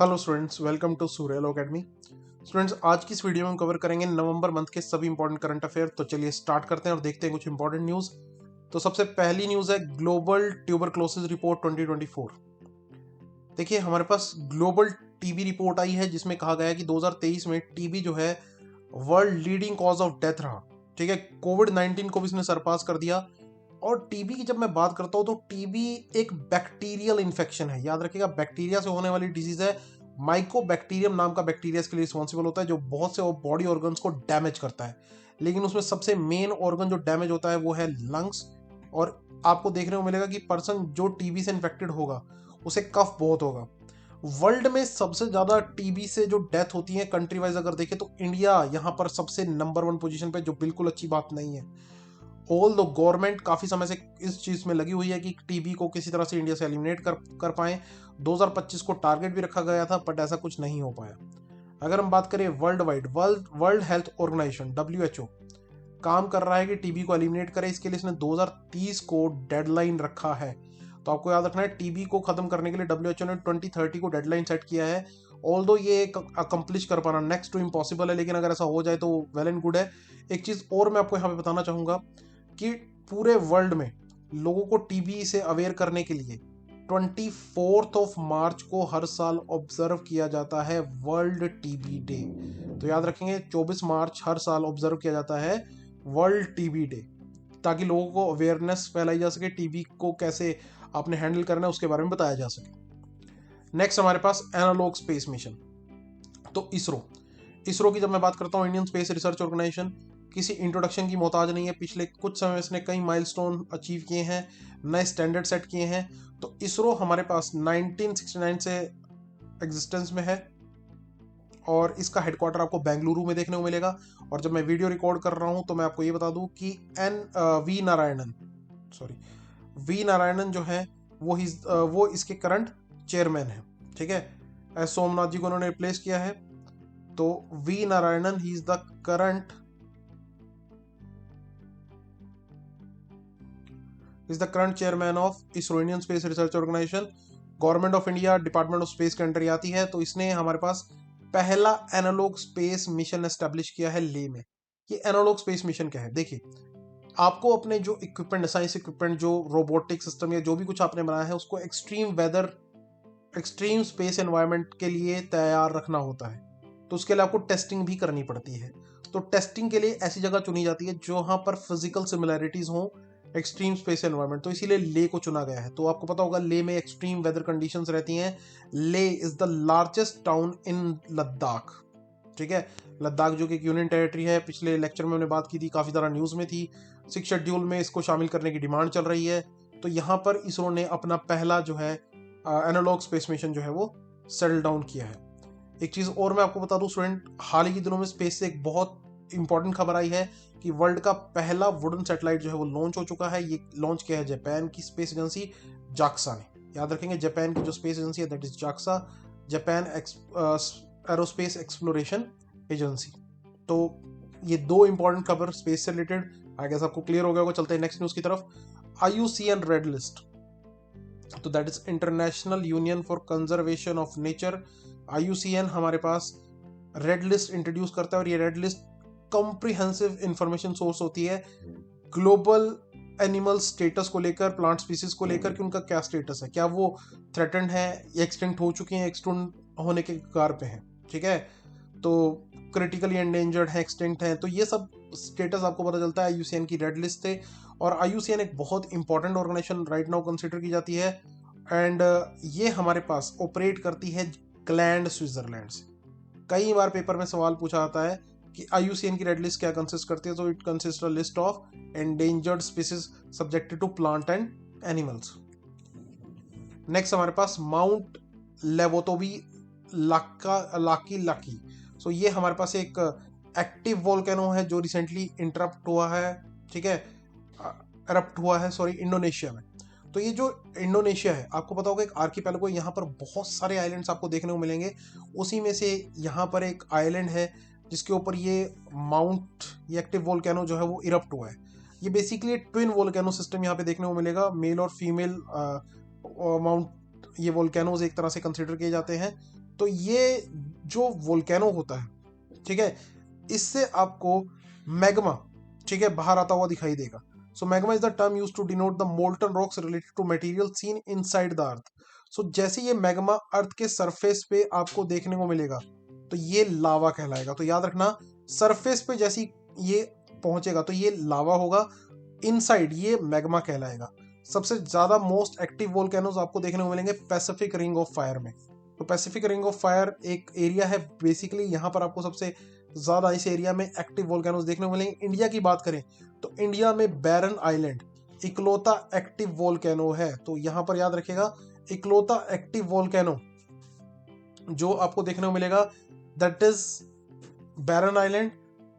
Hello students, welcome to सूर्यल academy. Students, आज की इस वीडियो में हम कवर करेंगे नवंबर मंथ के सभी इंपॉर्टेंट करंट अफेयर। तो चलिए स्टार्ट करते हैं और देखते हैं कुछ इंपॉर्टेंट न्यूज़। तो सबसे पहली न्यूज़ है ग्लोबल ट्यूबरक्लोसिस रिपोर्ट 2024। देखिए, हमारे पास ग्लोबल टीबी रिपोर्ट आई है जिसमें कहा गया है कि 2023 में टीबी जो है world leading cause of death रहा। ठीक है, कोविड-19 को भी इसने सरपास कर दिया। और टीबी की जब मैं बात करता हूँ तो टीबी एक बैक्टीरियल इन्फेक्शन है। याद रखिएगा, बैक्टीरिया से होने वाली डिजीज है। माइकोबैक्टीरियम नाम का बैक्टीरिया इसके लिए रिस्पॉन्सिबल होता है, जो बहुत से बॉडी ऑर्गन्स को डैमेज करता है। लेकिन उसमें सबसे मेन ऑर्गन जो डैमेज होता है वो है लंग्स। और आपको देखने को मिलेगा कि पर्सन जो टीबी से इन्फेक्टेड होगा उसे कफ बहुत होगा। वर्ल्ड में सबसे ज्यादा टीबी से जो डेथ होती है कंट्री वाइज अगर देखें तो इंडिया यहाँ पर सबसे नंबर 1 पोजीशन पे, जो बिल्कुल अच्छी बात नहीं है। ऑल दो गवर्नमेंट काफी समय से इस चीज में लगी हुई है कि टीबी को किसी तरह से इंडिया से एलिमिनेट कर पाए। 2025 को टारगेट भी रखा गया था, बट ऐसा कुछ नहीं हो पाया। अगर हम बात करें world wide, world health organisation WHO काम कर रहा है कि टीबी को एलिमिनेट करे। इसके लिए इसने 2030 को डेडलाइन रखा है। तो आपको याद रखना है, टीबी को खत्म करने के लिए WHO ने 2030 को डेडलाइन सेट किया है। ऑल्दो ये अकम्प्लिश कर पाना नेक्स्ट टू इम्पॉसिबल है, लेकिन अगर ऐसा हो जाए तो वेल एंड गुड है। एक चीज और मैं आपको यहाँ पे बताना चाहूंगा कि पूरे वर्ल्ड में लोगों को टीबी से अवेयर करने के लिए 24 मार्च को हर साल ऑब्जर्व किया जाता है वर्ल्ड टीबी डे। तो याद रखेंगे, 24 मार्च हर साल ऑब्जर्व किया जाता है वर्ल्ड टीबी डे, ताकि लोगों को अवेयरनेस फैलाई जा सके, टीबी को कैसे आपने हैंडल करना है उसके बारे में बताया जा सके। नेक्स्ट हमारे पास एनालॉग स्पेस मिशन। तो इसरो की जब मैं बात करता हूँ, इंडियन स्पेस रिसर्च ऑर्गेनाइजेशन किसी इंट्रोडक्शन की मोहताज नहीं है। पिछले कुछ समय में इसने कई माइलस्टोन अचीव किए हैं, नए स्टैंडर्ड सेट किए हैं। तो इसरो हमारे पास 1969 से एग्जिस्टेंस में है और इसका हेडक्वार्टर आपको बेंगलुरु में देखने को मिलेगा। और जब मैं वीडियो रिकॉर्ड कर रहा हूं तो मैं आपको ये बता दूं कि वी नारायणन जो है वो इसके करंट चेयरमैन है। ठीक है, एस सोमनाथ जी को उन्होंने रिप्लेस किया है। तो V Narayanan he is the current chairman of ISRO, Indian space research organisation. Government of India, department of space के अंडर आती है। तो इसने हमारे पास पहला एनालॉग स्पेस मिशन एस्टेब्लिश किया है ले में। ये एनालॉग स्पेस मिशन क्या है? देखिए, आपको अपने जो इक्विपमेंट, साइंस इक्विपमेंट, जो रोबोटिक सिस्टम या जो भी कुछ आपने बनाया है उसको extreme weather, extreme space environment के लिए तैयार रखना होता है। तो उसके लिए आपको टेस्टिंग भी करनी पड़ती है। तो टेस्टिंग के लिए ऐसी जगह चुनी जाती है जहां पर फिजिकल सिमिलैरिटीज हो एक्सट्रीम स्पेस एनवायरनमेंट। तो इसीलिए ले को चुना गया है। तो आपको पता होगा ले में एक्सट्रीम वेदर कंडीशंस रहती हैं। ले is the largest town in Ladakh. ठीक है, लद्दाख जो कि एक यूनियन टेरिटरी है। पिछले लेक्चर में हमने बात की थी, काफी ज्यादा न्यूज में थी। 6 शेड्यूल में इसको शामिल करने की डिमांड चल रही है। तो यहाँ पर इसरो ने अपना पहला जो है एनालॉग स्पेस मिशन जो है वो सेटल डाउन किया है। एक चीज और मैं आपको बता दूं स्टूडेंट, हाल ही के दिनों में स्पेस से एक बहुत इंपॉर्टेंट खबर आई है कि वर्ल्ड का पहला वुडन सैटेलाइट जो है वो लॉन्च हो चुका है। ये लॉन्च किया है जापान की स्पेस एजेंसी जाक्सा ने। याद रखेंगे, जापान की जो स्पेस एजेंसी है that is JAXA, Japan aerospace exploration agency. तो ये दो इंपॉर्टेंट खबर स्पेस से रिलेटेड आगे सबको क्लियर हो गया होगा। चलते हैं नेक्स्ट न्यूज की तरफ। IUCN रेड लिस्ट, तो that is international union for conservation of nature. IUCN हमारे पास रेड लिस्ट इंट्रोड्यूस करता है और ये red list comprehensive information source होती है ग्लोबल एनिमल स्टेटस को लेकर, प्लांट स्पीसीज को लेकर कि उनका क्या स्टेटस है, क्या वो थ्रेटेंड है, एक्सटिंक्ट हो चुकी हैं, एक्सटिंक्ट होने के कगार पे हैं। ठीक है, तो क्रिटिकली एंडेंजर्ड है, एक्सटिंक्ट है। तो ये सब स्टेटस आपको पता चलता है IUCN की रेड लिस्ट से। और IUCN एक बहुत important organisation right now consider की जाती है। एंड ये हमारे पास ऑपरेट करती है ग्लैंड स्विट्जरलैंड से। कई बार पेपर में सवाल पूछा जाता है कि IUCN की रेड लिस्ट क्या कंसिस्ट करती है। तो it consist a list of endangered species subjected to plant and animals. Next हमारे पास माउंट लेवोटोबी लाकी। सो ये हमारे पास एक एक्टिव वोल्केनो है जो रिसेंटली इंटरप्ट हुआ है। ठीक है, एरप्ट हुआ है इंडोनेशिया में। तो ये जो इंडोनेशिया है, आपको पता होगा एक आर्कीपेलागो है, यहाँ पर बहुत सारे आइलैंड्स आपको देखने को मिलेंगे। उसी में से यहाँ पर एक आइलैंड है जिसके ऊपर ये ये एक्टिव वोल्केनो जो है वो इरप्ट हुआ है। ये बेसिकली ट्विन वोल्केनो सिस्टम यहाँ पे देखने को मिलेगा। मेल और फीमेल माउंट ये वोल्केनोज एक तरह से कंसिडर किए जाते हैं। तो ये जो वोल्केनो होता है, ठीक है, इससे आपको मैग्मा, ठीक है, बाहर आता हुआ दिखाई देगा। So magma is the term used to denote the molten rocks related to material seen inside the earth. So जैसे ये मैग्मा अर्थ के सरफेस पे आपको देखने को मिलेगा तो ये लावा कहलाएगा। तो याद रखना, सरफेस पे जैसी ये पहुंचेगा तो ये लावा होगा, इनसाइड ये मैग्मा कहलाएगा। सबसे ज्यादा मोस्ट एक्टिव वोल्केनोज आपको देखने को मिलेंगे पैसिफिक रिंग ऑफ फायर में। तो पैसिफिक रिंग ऑफ फायर एक एरिया है बेसिकली, यहाँ पर आपको सबसे ज्यादा इस एरिया में एक्टिव वोल्केनोज देखने को मिलेंगे। इंडिया की बात करें तो इंडिया में बैरन आइलैंड इकलौता एक्टिव वोल्केनो है। तो यहाँ पर याद रखिएगा, इकलौता एक्टिव वोल्केनो जो आपको देखने को मिलेगा दैट इज बैरन आइलैंड,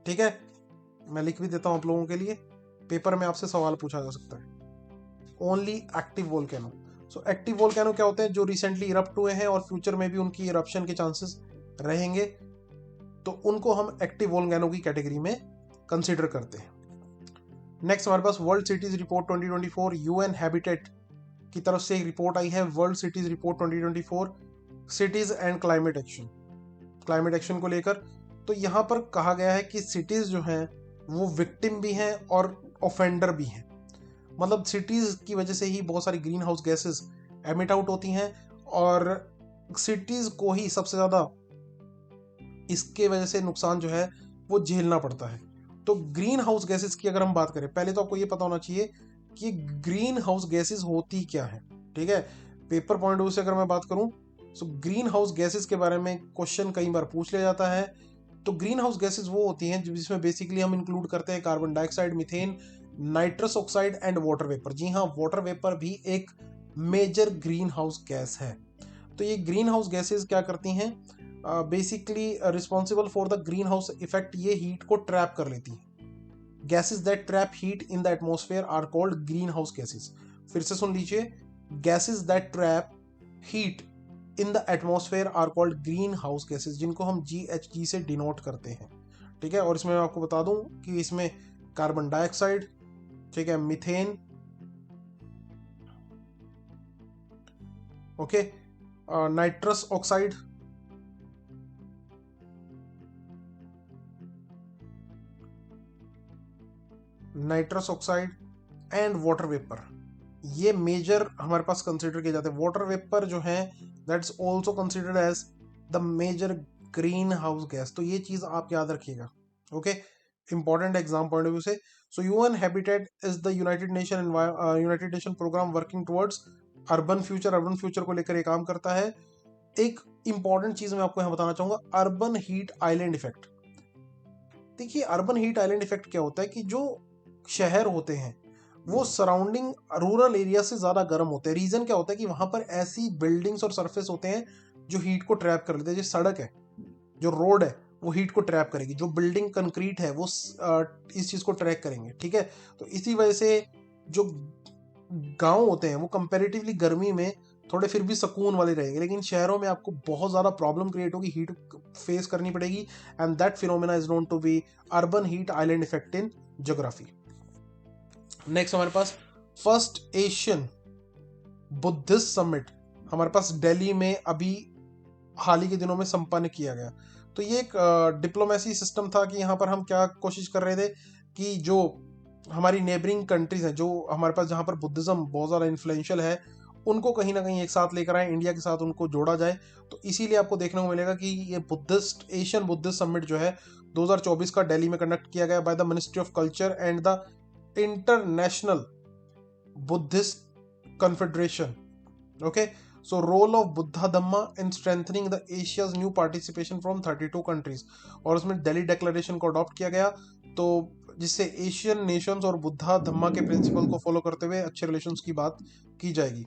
ठीक है। मैं लिख भी देता हूं आप लोगों के लिए, पेपर में आपसे सवाल पूछा जा सकता है। Only active volcano. So active volcano क्या होते हैं? जो रिसेंटली इरप्ट हुए हैं और फ्यूचर में भी उनकी इरप्शन के चांसेस रहेंगे, तो उनको हम एक्टिव वोल्केनो की कैटेगरी में कंसीडर करते हैं। नेक्स्ट हमारे पास world cities report 2024 UN habitat की तरफ से एक रिपोर्ट आई है, world cities report 2024 cities and climate action, climate action को लेकर। तो यहाँ पर कहा गया है कि सिटीज जो हैं वो विक्टिम भी हैं और ऑफेंडर भी हैं। मतलब सिटीज की वजह से ही बहुत सारी green house gases emit out होती हैं और सिटीज को ही सबसे ज्यादा इसके वजह से नुकसान जो है वो झेलना पड़ता है। तो ग्रीन हाउस गैसेस की अगर हम बात करें, पहले तो आपको ये पता होना चाहिए कि ग्रीन हाउस गैसेस होती क्या है, ठीक है। पेपर पॉइंट ऑफ व्यू से अगर मैं बात करूं तो ग्रीन हाउस गैसेस के बारे में क्वेश्चन कई बार पूछ लिया जाता है। तो ग्रीन हाउस गैसेस वो होती हैं जिसमें बेसिकली हम इंक्लूड करते हैं carbon dioxide, methane, nitrous oxide and water vapour. जी हाँ, वाटर वेपर भी एक मेजर ग्रीन हाउस गैस है। तो ये ग्रीन हाउस गैसेस क्या करती हैं? Basically responsible for the greenhouse effect, ये हीट को ट्रैप कर लेती हैं। Gases that trap heat in the atmosphere are called greenhouse gases. फिर से सुन लीजिए, gases that trap heat in the atmosphere are called greenhouse gases, जिनको हम GHG से डिनोट करते हैं, ठीक है। और इसमें मैं आपको बता दूं कि इसमें कार्बन डाइऑक्साइड, ठीक है, methane, okay, nitrous oxide, nitrous oxide and water vapour, ये मेजर हमारे पास कंसीडर किए जाते हैं। वाटर वेपर जो है that's also considered as the major green house gas. तो ये चीज आप याद रखिएगा, okay, important exam point of view से। So UN habitat is the United Nation programme working towards urban future. Urban future को लेकर ये काम करता है। एक इंपॉर्टेंट चीज मैं आपको यहाँ बताना चाहूंगा, अर्बन हीट आइलैंड इफेक्ट। देखिए, अर्बन हीट आइलैंड इफेक्ट क्या होता है कि जो शहर होते हैं वो सराउंडिंग रूरल एरिया से ज्यादा गर्म होते हैं। रीजन क्या होता है कि वहां पर ऐसी बिल्डिंग्स और सरफेस होते हैं जो हीट को ट्रैप कर लेते हैं। जो सड़क है, जो रोड है, वो हीट को ट्रैप करेगी। जो बिल्डिंग कंक्रीट है वो इस चीज को ट्रैक करेंगे, ठीक है। तो इसी वजह से जो गांव होते हैं वो कंपैरेटिवली गर्मी में थोड़े फिर भी सुकून वाले रहेंगे, लेकिन शहरों में आपको बहुत ज्यादा प्रॉब्लम क्रिएट होगी, हीट फेस करनी पड़ेगी। And that phenomena is known to be urban heat island effect in geography. Next हमारे पास फर्स्ट एशियन बुद्धिस्ट समिट हमारे पास दिल्ली में अभी हाल ही के दिनों में संपन्न किया गया। तो ये एक डिप्लोमेसी सिस्टम था कि यहाँ पर हम क्या कोशिश कर रहे थे कि जो हमारी नेबरिंग कंट्रीज हैं, जो हमारे पास जहाँ पर बुद्धिज्म बहुत ज़्यादा इन्फ्लुएंशियल है, उनको कहीं ना कहीं एक साथ लेकर आए, इंडिया के साथ उनको जोड़ा जाए। तो इसीलिए आपको देखने को मिलेगा कि ये बुद्धिस्ट एशियन बुद्धिस्ट समिट जो है 2024 का दिल्ली में कंडक्ट किया गया by the ministry of culture and the international Buddhist confederation, okay. So role of Buddha Dhamma in strengthening the Asia's new participation from 32 countries. और उसमें दिल्ली डिक्लेरेशन को अडॉप्ट किया गया, तो जिससे एशियन नेशंस और बुद्धा धम्मा के प्रिंसिपल को फॉलो करते हुए अच्छे रिलेशंस की बात की जाएगी।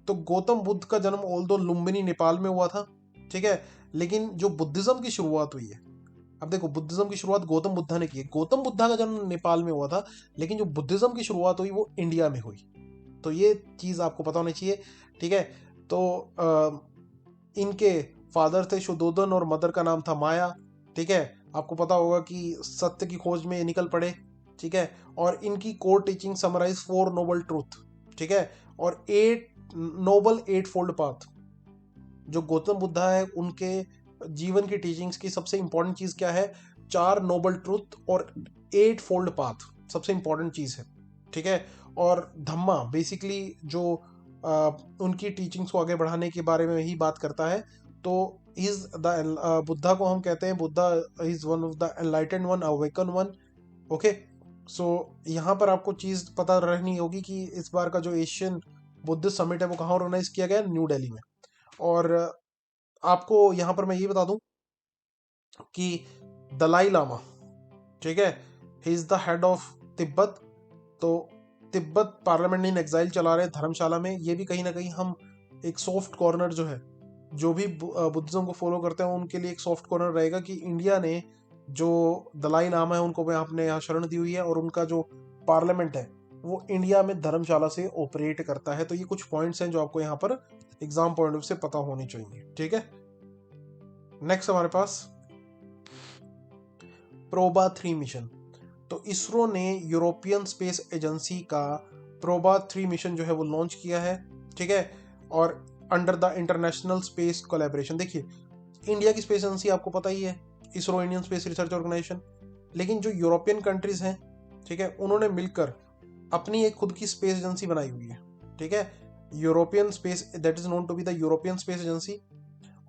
तो गौतम बुद्ध का जन्म ऑल्दो लुम्बिनी नेपाल में हुआ था, ठीक है, लेकिन जो बुद्धिज्म की शुरुआत हुई है, अब देखो बुद्धिज्म की शुरुआत गौतम बुद्धा ने की है। गौतम बुद्धा का जन्म नेपाल में हुआ था, लेकिन जो बुद्धिज्म की शुरुआत हुई वो इंडिया में हुई। तो ये चीज आपको पता होनी चाहिए, ठीक है। तो इनके फादर थे शुद्धोधन और मदर का नाम था माया, ठीक है। आपको पता होगा कि सत्य की खोज में निकल पड़े, ठीक है। और इनकी core teaching summarise 4 noble truth, ठीक है, और 8 नोबल 8 फोल्ड पाथ। जो गौतम बुद्धा है उनके जीवन की टीचिंग्स की सबसे इंपॉर्टेंट चीज क्या है, 4 नोबल ट्रुथ और 8 फोल्ड पाथ सबसे इंपॉर्टेंट चीज है, ठीक है। और धम्मा बेसिकली जो उनकी टीचिंग्स को आगे बढ़ाने के बारे में ही बात करता है। तो इज द बुद्धा को हम कहते हैं, Buddha is one of the enlightened one, awaken one. Okay, so यहाँ पर आपको चीज पता रहनी होगी कि इस बार का जो एशियन बुद्धिस्ट समिट है वो कहाँ ऑर्गेनाइज किया गया, न्यू दिल्ली में। और आपको यहाँ पर मैं ये बता दूं कि दलाई लामा, ठीक है, he is the head of Tibet. तो तिब्बत पार्लियामेंट इन एग्जाइल चला रहे धर्मशाला में। ये भी कहीं ना कहीं हम एक सॉफ्ट कॉर्नर जो है, जो भी बुद्धिज्म को फॉलो करते हैं उनके लिए एक सॉफ्ट कॉर्नर रहेगा कि इंडिया ने जो दलाई लामा है उनको अपने यहाँ शरण दी हुई है, और उनका जो पार्लियामेंट है वो इंडिया में धर्मशाला से ऑपरेट करता है। तो ये कुछ पॉइंट्स हैं जो आपको यहाँ पर एग्जाम पॉइंट ऑफ से पता होनी चाहिए, ठीक है। नेक्स्ट हमारे पास प्रोबा 3 मिशन। तो इसरो ने यूरोपियन स्पेस एजेंसी का प्रोबा 3 मिशन जो है वो लॉन्च किया है, ठीक है। और under the international space collaboration, देखिए इंडिया की स्पेस एजेंसी आपको पता ही है, ISRO, Indian space research organisation. लेकिन जो यूरोपियन कंट्रीज हैं, ठीक है, उन्होंने मिलकर अपनी एक खुद की स्पेस एजेंसी बनाई हुई है, ठीक है। European space, that is known to be the European space agency.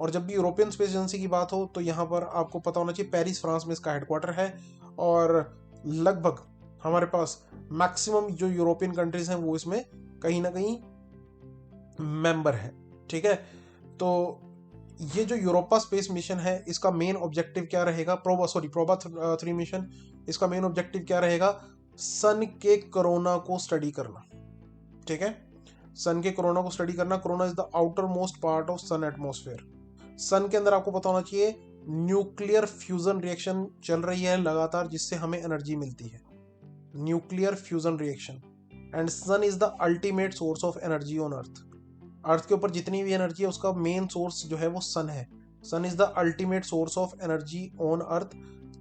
और जब भी यूरोपियन स्पेस एजेंसी की बात हो तो यहाँ पर आपको पता होना चाहिए पेरिस फ्रांस में इसका हेडक्वार्टर है। और लगभग हमारे पास मैक्सिमम जो यूरोपियन कंट्रीज हैं वो इसमें कहीं ना कहीं मेंबर है, ठीक है। तो ये जो यूरोपा स्पेस मिशन है इसका मेन ऑब्जेक्टिव क्या रहेगा, प्रोबा 3 मिशन, इसका मेन ऑब्जेक्टिव क्या रहेगा, सन के कोरोना को स्टडी करना, ठीक है। सन के कोरोना को स्टडी करना। Corona is the outer most part of sun atmosphere. Sun के अंदर आपको पता होना चाहिए न्यूक्लियर फ्यूजन रिएक्शन चल रही है लगातार, जिससे हमें एनर्जी मिलती है, nuclear fusion reaction. And sun is the ultimate source of energy on earth. Earth के ऊपर जितनी भी एनर्जी है उसका मेन सोर्स जो है वो सन है। Sun is the ultimate source of energy on earth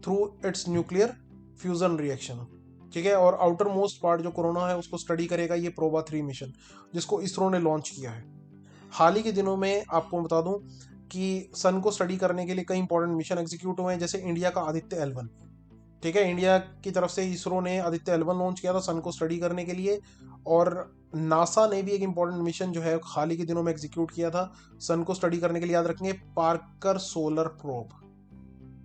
through its nuclear fusion reaction, ठीक है। और आउटर मोस्ट पार्ट जो कोरोना है उसको स्टडी करेगा ये प्रोबा 3 मिशन, जिसको इसरो ने लॉन्च किया है। हाल ही के दिनों में आपको बता दूं कि सन को स्टडी करने के लिए कई इंपॉर्टेंट मिशन एग्जीक्यूट हुए हैं, जैसे इंडिया का आदित्य L1, ठीक है। इंडिया की तरफ से इसरो ने आदित्य L1 लॉन्च किया था सन को स्टडी करने के लिए। और नासा ने भी एक इंपॉर्टेंट मिशन जो है हाल ही के दिनों में एग्जीक्यूट किया था सन को स्टडी करने के लिए, याद रखेंगे, पार्कर सोलर प्रोब।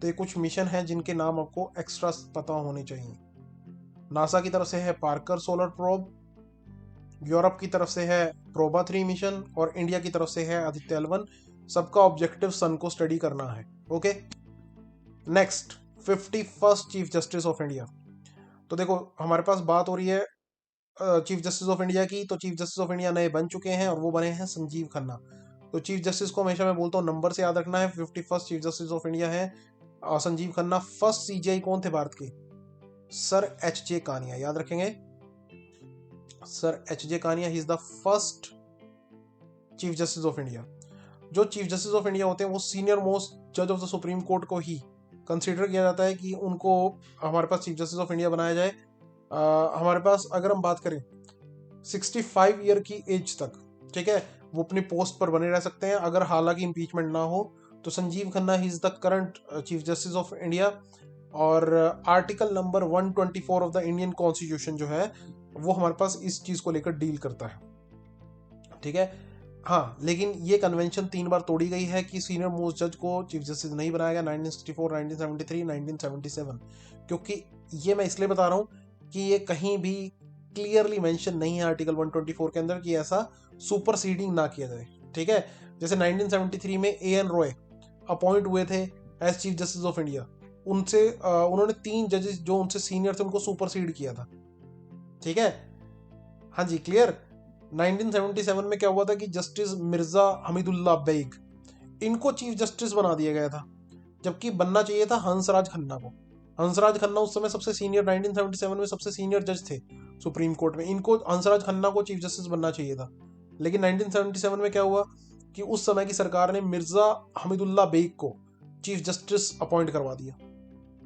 तो ये कुछ मिशन हैं जिनके नाम आपको एक्स्ट्रा पता होने चाहिए। नासा की तरफ से है पार्कर सोलर प्रोब, यूरोप की तरफ से है प्रोबा 3 मिशन, और इंडिया की तरफ से है आदित्य L1। सबका ऑब्जेक्टिव सन को स्टडी करना है, okay. Next, 51st chief justice of India. तो देखो हमारे पास बात हो रही है चीफ जस्टिस ऑफ इंडिया की। तो चीफ जस्टिस ऑफ इंडिया नए बन चुके हैं और वो बने हैं संजीव खन्ना। तो चीफ जस्टिस को हमेशा मैं बोलता हूँ नंबर से याद रखना है। 51st chief justice of India है संजीव खन्ना। फर्स्ट सीजीआई कौन थे भारत के, सर H.J. कानिया, याद रखेंगे, sir H.J. Kania, he is the first chief justice of India. जो चीफ जस्टिस ऑफ इंडिया होते हैं वो सीनियर मोस्ट जज ऑफ द सुप्रीम कोर्ट को ही कंसीडर किया जाता है कि उनको हमारे पास चीफ जस्टिस ऑफ इंडिया बनाया जाए। हमारे पास अगर हम बात करें 65 ईयर की एज तक, ठीक है, वो अपनी पोस्ट पर बने रह सकते हैं अगर हालांकि इम्पीचमेंट ना हो। तो Sanjiv Khanna he is the current chief justice of India. और article number 124 of the Indian constitution जो है वो हमारे पास इस चीज को लेकर डील करता है, ठीक है। हाँ, लेकिन ये कन्वेंशन 3 बार तोड़ी गई है कि सीनियर मोस्ट जज को चीफ जस्टिस नहीं बनाया गया, 1964, 1973, 1977। क्योंकि ये मैं इसलिए बता रहा हूँ कि ये कहीं भी क्लियरली मेंशन नहीं है आर्टिकल 124 के अंदर कि ऐसा सुपरसीडिंग ना किया जाए, ठीक है। जैसे 1973 में A.N. रॉय अपॉइंट हुए थे as chief justice of India. उनसे उन्होंने 3 जजेस जो उनसे सीनियर थे उनको सुपरसीड किया था, ठीक है। हाँ जी, क्लियर। 1977 में क्या हुआ था कि जस्टिस मिर्जा हमीदुल्लाह बेग, इनको चीफ जस्टिस बना दिया गया था, जबकि बनना चाहिए था हंसराज खन्ना को। हंसराज खन्ना उस समय सबसे सीनियर, 1977 में सबसे सीनियर जज थे सुप्रीम कोर्ट में। इनको, हंसराज खन्ना को चीफ जस्टिस बनना चाहिए था। लेकिन 1977 में क्या हुआ कि उस समय की सरकार ने मिर्जा हमीदुल्लाह बेग को चीफ जस्टिस अपॉइंट करवा दिया।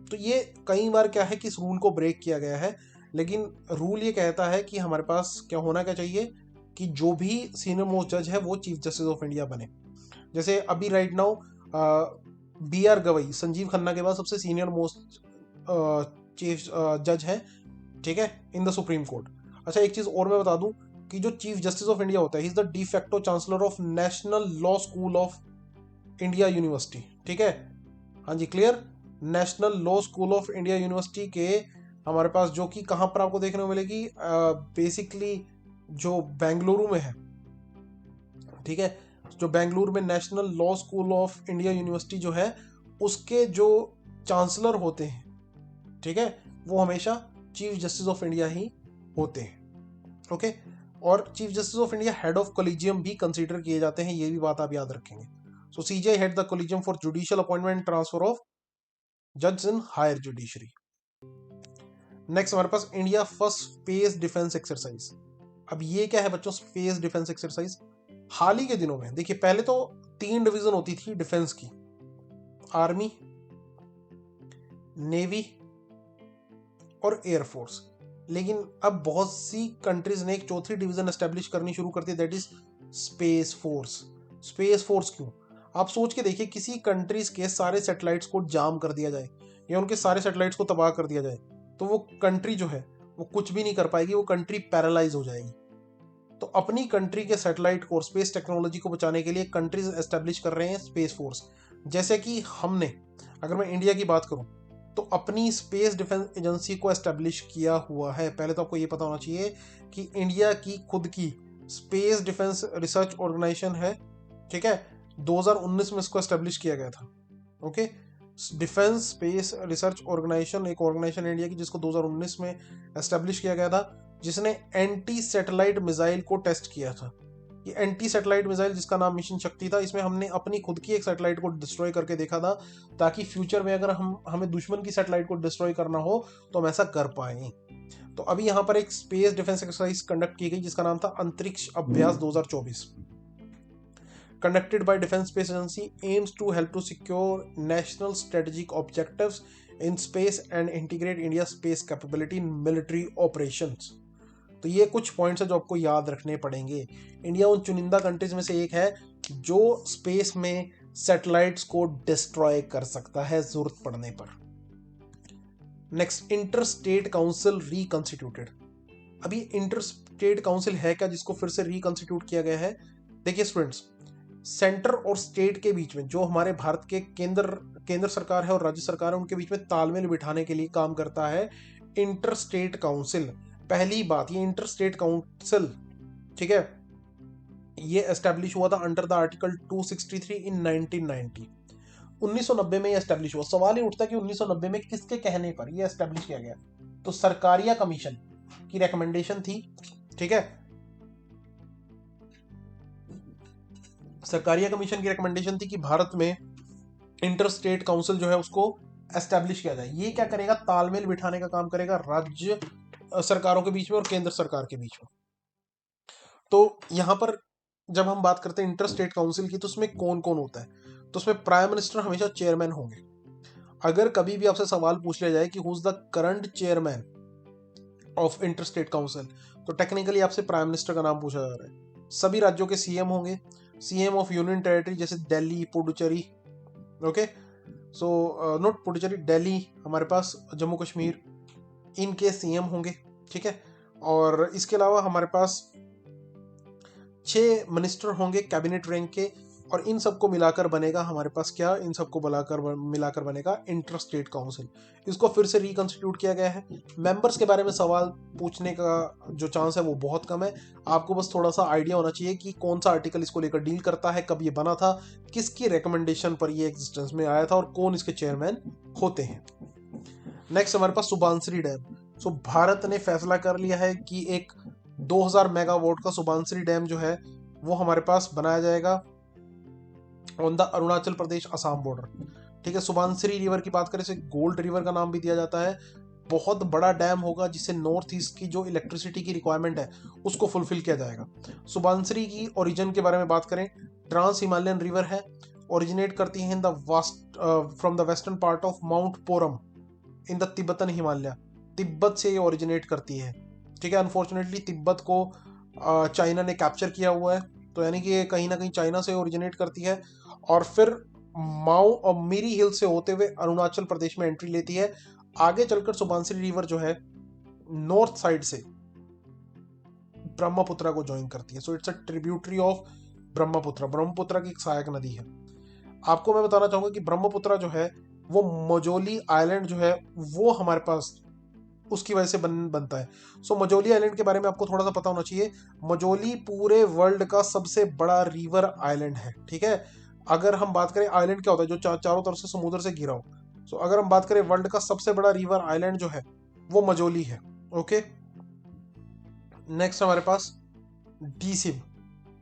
तो ये कई बार क्या है कि इस रूल को ब्रेक किया गया है, लेकिन रूल ये कहता है कि हमारे पास क्या होना क्या चाहिए कि जो भी सीनियर मोस्ट जज है वो चीफ जस्टिस ऑफ इंडिया बने। जैसे अभी right now BR Gavai Sanjeev Khanna के बाद सबसे सीनियर मोस्ट चीफ जज है, ठीक है, इन द सुप्रीम कोर्ट। अच्छा एक चीज और मैं बता दूं कि जो चीफ जस्टिस ऑफ इंडिया होता है, he is the de facto chancellor of national law school of India university, ठीक है, हाँ जी clear, national law school of India university के हमारे पास, जो कि कहाँ पर आपको देखने को मिलेगी, बेसिकली जो बेंगलुरु में है, ठीक है, जो बेंगलुरु में national law school of India university जो है उसके जो चांसलर होते हैं, ठीक है, वो हमेशा चीफ जस्टिस ऑफ इंडिया ही होते हैं, ओके। और chief justice of India head of collegium भी कंसीडर किए जाते हैं, ये भी बात आप याद रखेंगे। So CJ head the collegium for judicial appointment transfer of जज इन हायर जुडिशरी। नेक्स्ट हमारे पास India first space defence exercise. अब ये क्या है बच्चों, स्पेस डिफेंस एक्सरसाइज हाल ही के दिनों में, देखिए पहले तो 3 डिवीजन होती थी डिफेंस की, आर्मी, नेवी और एयरफोर्स, लेकिन अब बहुत सी कंट्रीज ने एक चौथी डिवीजन एस्टेब्लिश करनी शुरू कर दी, that is space force. Space force क्यों, आप सोच के देखिए, किसी कंट्रीज के सारे सैटेलाइट्स को जाम कर दिया जाए या उनके सारे सैटेलाइट्स को तबाह कर दिया जाए, तो वो कंट्री जो है वो कुछ भी नहीं कर पाएगी, वो कंट्री पैरालाइज हो जाएगी। तो अपनी कंट्री के सैटेलाइट को और स्पेस टेक्नोलॉजी को बचाने के लिए कंट्रीज एस्टेब्लिश कर रहे हैं स्पेस फोर्स। जैसे कि हमने, अगर मैं इंडिया की बात करूं, तो अपनी स्पेस डिफेंस एजेंसी को एस्टेब्लिश किया हुआ है। पहले तो आपको ये पता होना चाहिए कि इंडिया की खुद की स्पेस डिफेंस रिसर्च ऑर्गेनाइजेशन है, ठीक है, 2019 में इसको एस्टेब्लिश किया गया था, okay. Defence space research organisation एक ऑर्गेनाइजेशन इंडिया की, जिसको 2019 में एस्टेब्लिश किया गया था, जिसने एंटी सैटेलाइट मिसाइल को टेस्ट किया था। ये एंटी सैटेलाइट मिसाइल जिसका नाम मिशन शक्ति था, इसमें हमने अपनी खुद की एक सैटेलाइट को डिस्ट्रॉय करके देखा था, ताकि फ्यूचर में अगर हमें दुश्मन की सैटेलाइट को डिस्ट्रॉय करना हो तो हम ऐसा कर पाए। तो अभी यहाँ पर एक स्पेस डिफेंस एक्सरसाइज कंडक्ट की गई जिसका नाम था अंतरिक्ष अभ्यास 2024, conducted by Defense Space Agency, aims to help to secure national strategic objectives in space and integrate India's space capability in military operations। तो ये कुछ पॉइंट्स है जो आपको याद रखने पड़ेंगे। इंडिया उन चुनिंदा कंट्रीज में से एक है जो स्पेस में सैटेलाइट्स को डिस्ट्रॉय कर सकता है जरूरत पड़ने पर। Next, inter state council reconstituted. अभी इंटर स्टेट काउंसिल है क्या जिसको फिर से रिकॉन्स्टिट्यूट किया गया है? देखिए स्टूडेंट्स, सेंटर और स्टेट के बीच में, जो हमारे भारत के केंद्र सरकार है और राज्य सरकार है, उनके बीच में तालमेल बिठाने के लिए काम करता है इंटर स्टेट काउंसिल। पहली बात, ये इंटर स्टेट काउंसिल, ठीक है, ये एस्टेब्लिश हुआ था अंडर द आर्टिकल 263 इन 1990। 1990 में ये एस्टेब्लिश हुआ। सवाल ये उठता है कि 1990 में किसके कहने पर ये एस्टेब्लिश किया गया? तो सरकारिया कमीशन की रिकमेंडेशन थी, ठीक है, सरकारिया कमीशन की रिकमेंडेशन थी कि भारत में इंटर स्टेट काउंसिल जो है उसको एस्टेब्लिश किया जाए। ये क्या करेगा? तालमेल बिठाने का काम करेगा राज्य सरकारों के बीच में और केंद्र सरकार के बीच में। तो यहां पर जब हम बात करते हैं इंटर स्टेट काउंसिल की, तो उसमें कौन कौन होता है? तो उसमें प्राइम मिनिस्टर हमेशा चेयरमैन होंगे। अगर कभी भी आपसे सवाल पूछ लिया जाए कि who is the current chairman of inter state council, तो टेक्निकली आपसे प्राइम मिनिस्टर का नाम पूछा जा रहा है। सभी राज्यों के सीएम होंगे, सीएम ऑफ यूनियन टेरिटरी जैसे Delhi, Puducherry, okay, so not Puducherry, Delhi, हमारे पास जम्मू कश्मीर, इनके सीएम होंगे, ठीक है। और इसके अलावा हमारे पास 6 मिनिस्टर होंगे कैबिनेट रैंक के, और इन सबको मिलाकर बनेगा हमारे पास क्या? इन सबको मिलाकर बनेगा इंटर स्टेट काउंसिल। इसको फिर से रिकॉन्स्टिट्यूट किया गया है। मेंबर्स के बारे में सवाल पूछने का जो चांस है वो बहुत कम है। आपको बस थोड़ा सा आइडिया होना चाहिए कि कौन सा आर्टिकल इसको लेकर डील करता है, कब ये बना था, किसकी रिकमेंडेशन पर ये एग्जिस्टेंस में आया था और कौन इसके चेयरमैन होते हैं। नेक्स्ट हमारे पास सुबानसिरी डैम। सो भारत ने फैसला कर लिया है कि एक 2000 मेगावाट का सुबानसिरी डैम जो है वो हमारे पास बनाया जाएगा on the Arunachal Pradesh Assam border, ठीक है। सुबानसिरी रिवर की बात करें, इसे गोल्ड रिवर का नाम भी दिया जाता है। बहुत बड़ा डैम होगा जिससे नॉर्थ ईस्ट की जो इलेक्ट्रिसिटी की रिक्वायरमेंट है उसको फुलफिल किया जाएगा। सुबानसिरी की ओरिजिन के बारे में बात करें, ट्रांस हिमालयन रिवर है, ओरिजिनेट करती है from the western part of mount पोरम in the Tibetan Himalaya. Tibet से ये ओरिजिनेट करती है, ठीक है। अनफॉर्चुनेटली तिब्बत को चाइना ने कैप्चर किया हुआ है, तो यानी कि ये कहीं ना कहीं चाइना से ओरिजिनेट करती है और फिर माओ और मिरी हिल से होते हुए अरुणाचल प्रदेश में एंट्री लेती है। आगे चलकर सुबनसिरी रिवर जो है नॉर्थ साइड से ब्रह्मपुत्रा को ज्वाइन करती है। So it's a tributary of Brahmaputra. Brahmaputra की एक सहायक नदी है। आपको मैं बताना चाहूंगा कि ब्रह्मपुत्रा जो है वो मजोली आइलैंड जो है वो हमारे पास उसकी वजह से बनता है। सो मजोली आइलैंड के बारे में आपको थोड़ा सा पता होना चाहिए। मजोली पूरे वर्ल्ड का सबसे बड़ा रिवर आइलैंड है, ठीक है। अगर हम बात करें आइलैंड क्या होता है, जो चारों तरफ से समुद्र से घिरा हो। सो अगर हम बात करें वर्ल्ड का सबसे बड़ा रिवर आइलैंड जो है वो मजोली है। ओके, नेक्स्ट हमारे पास डीसिब।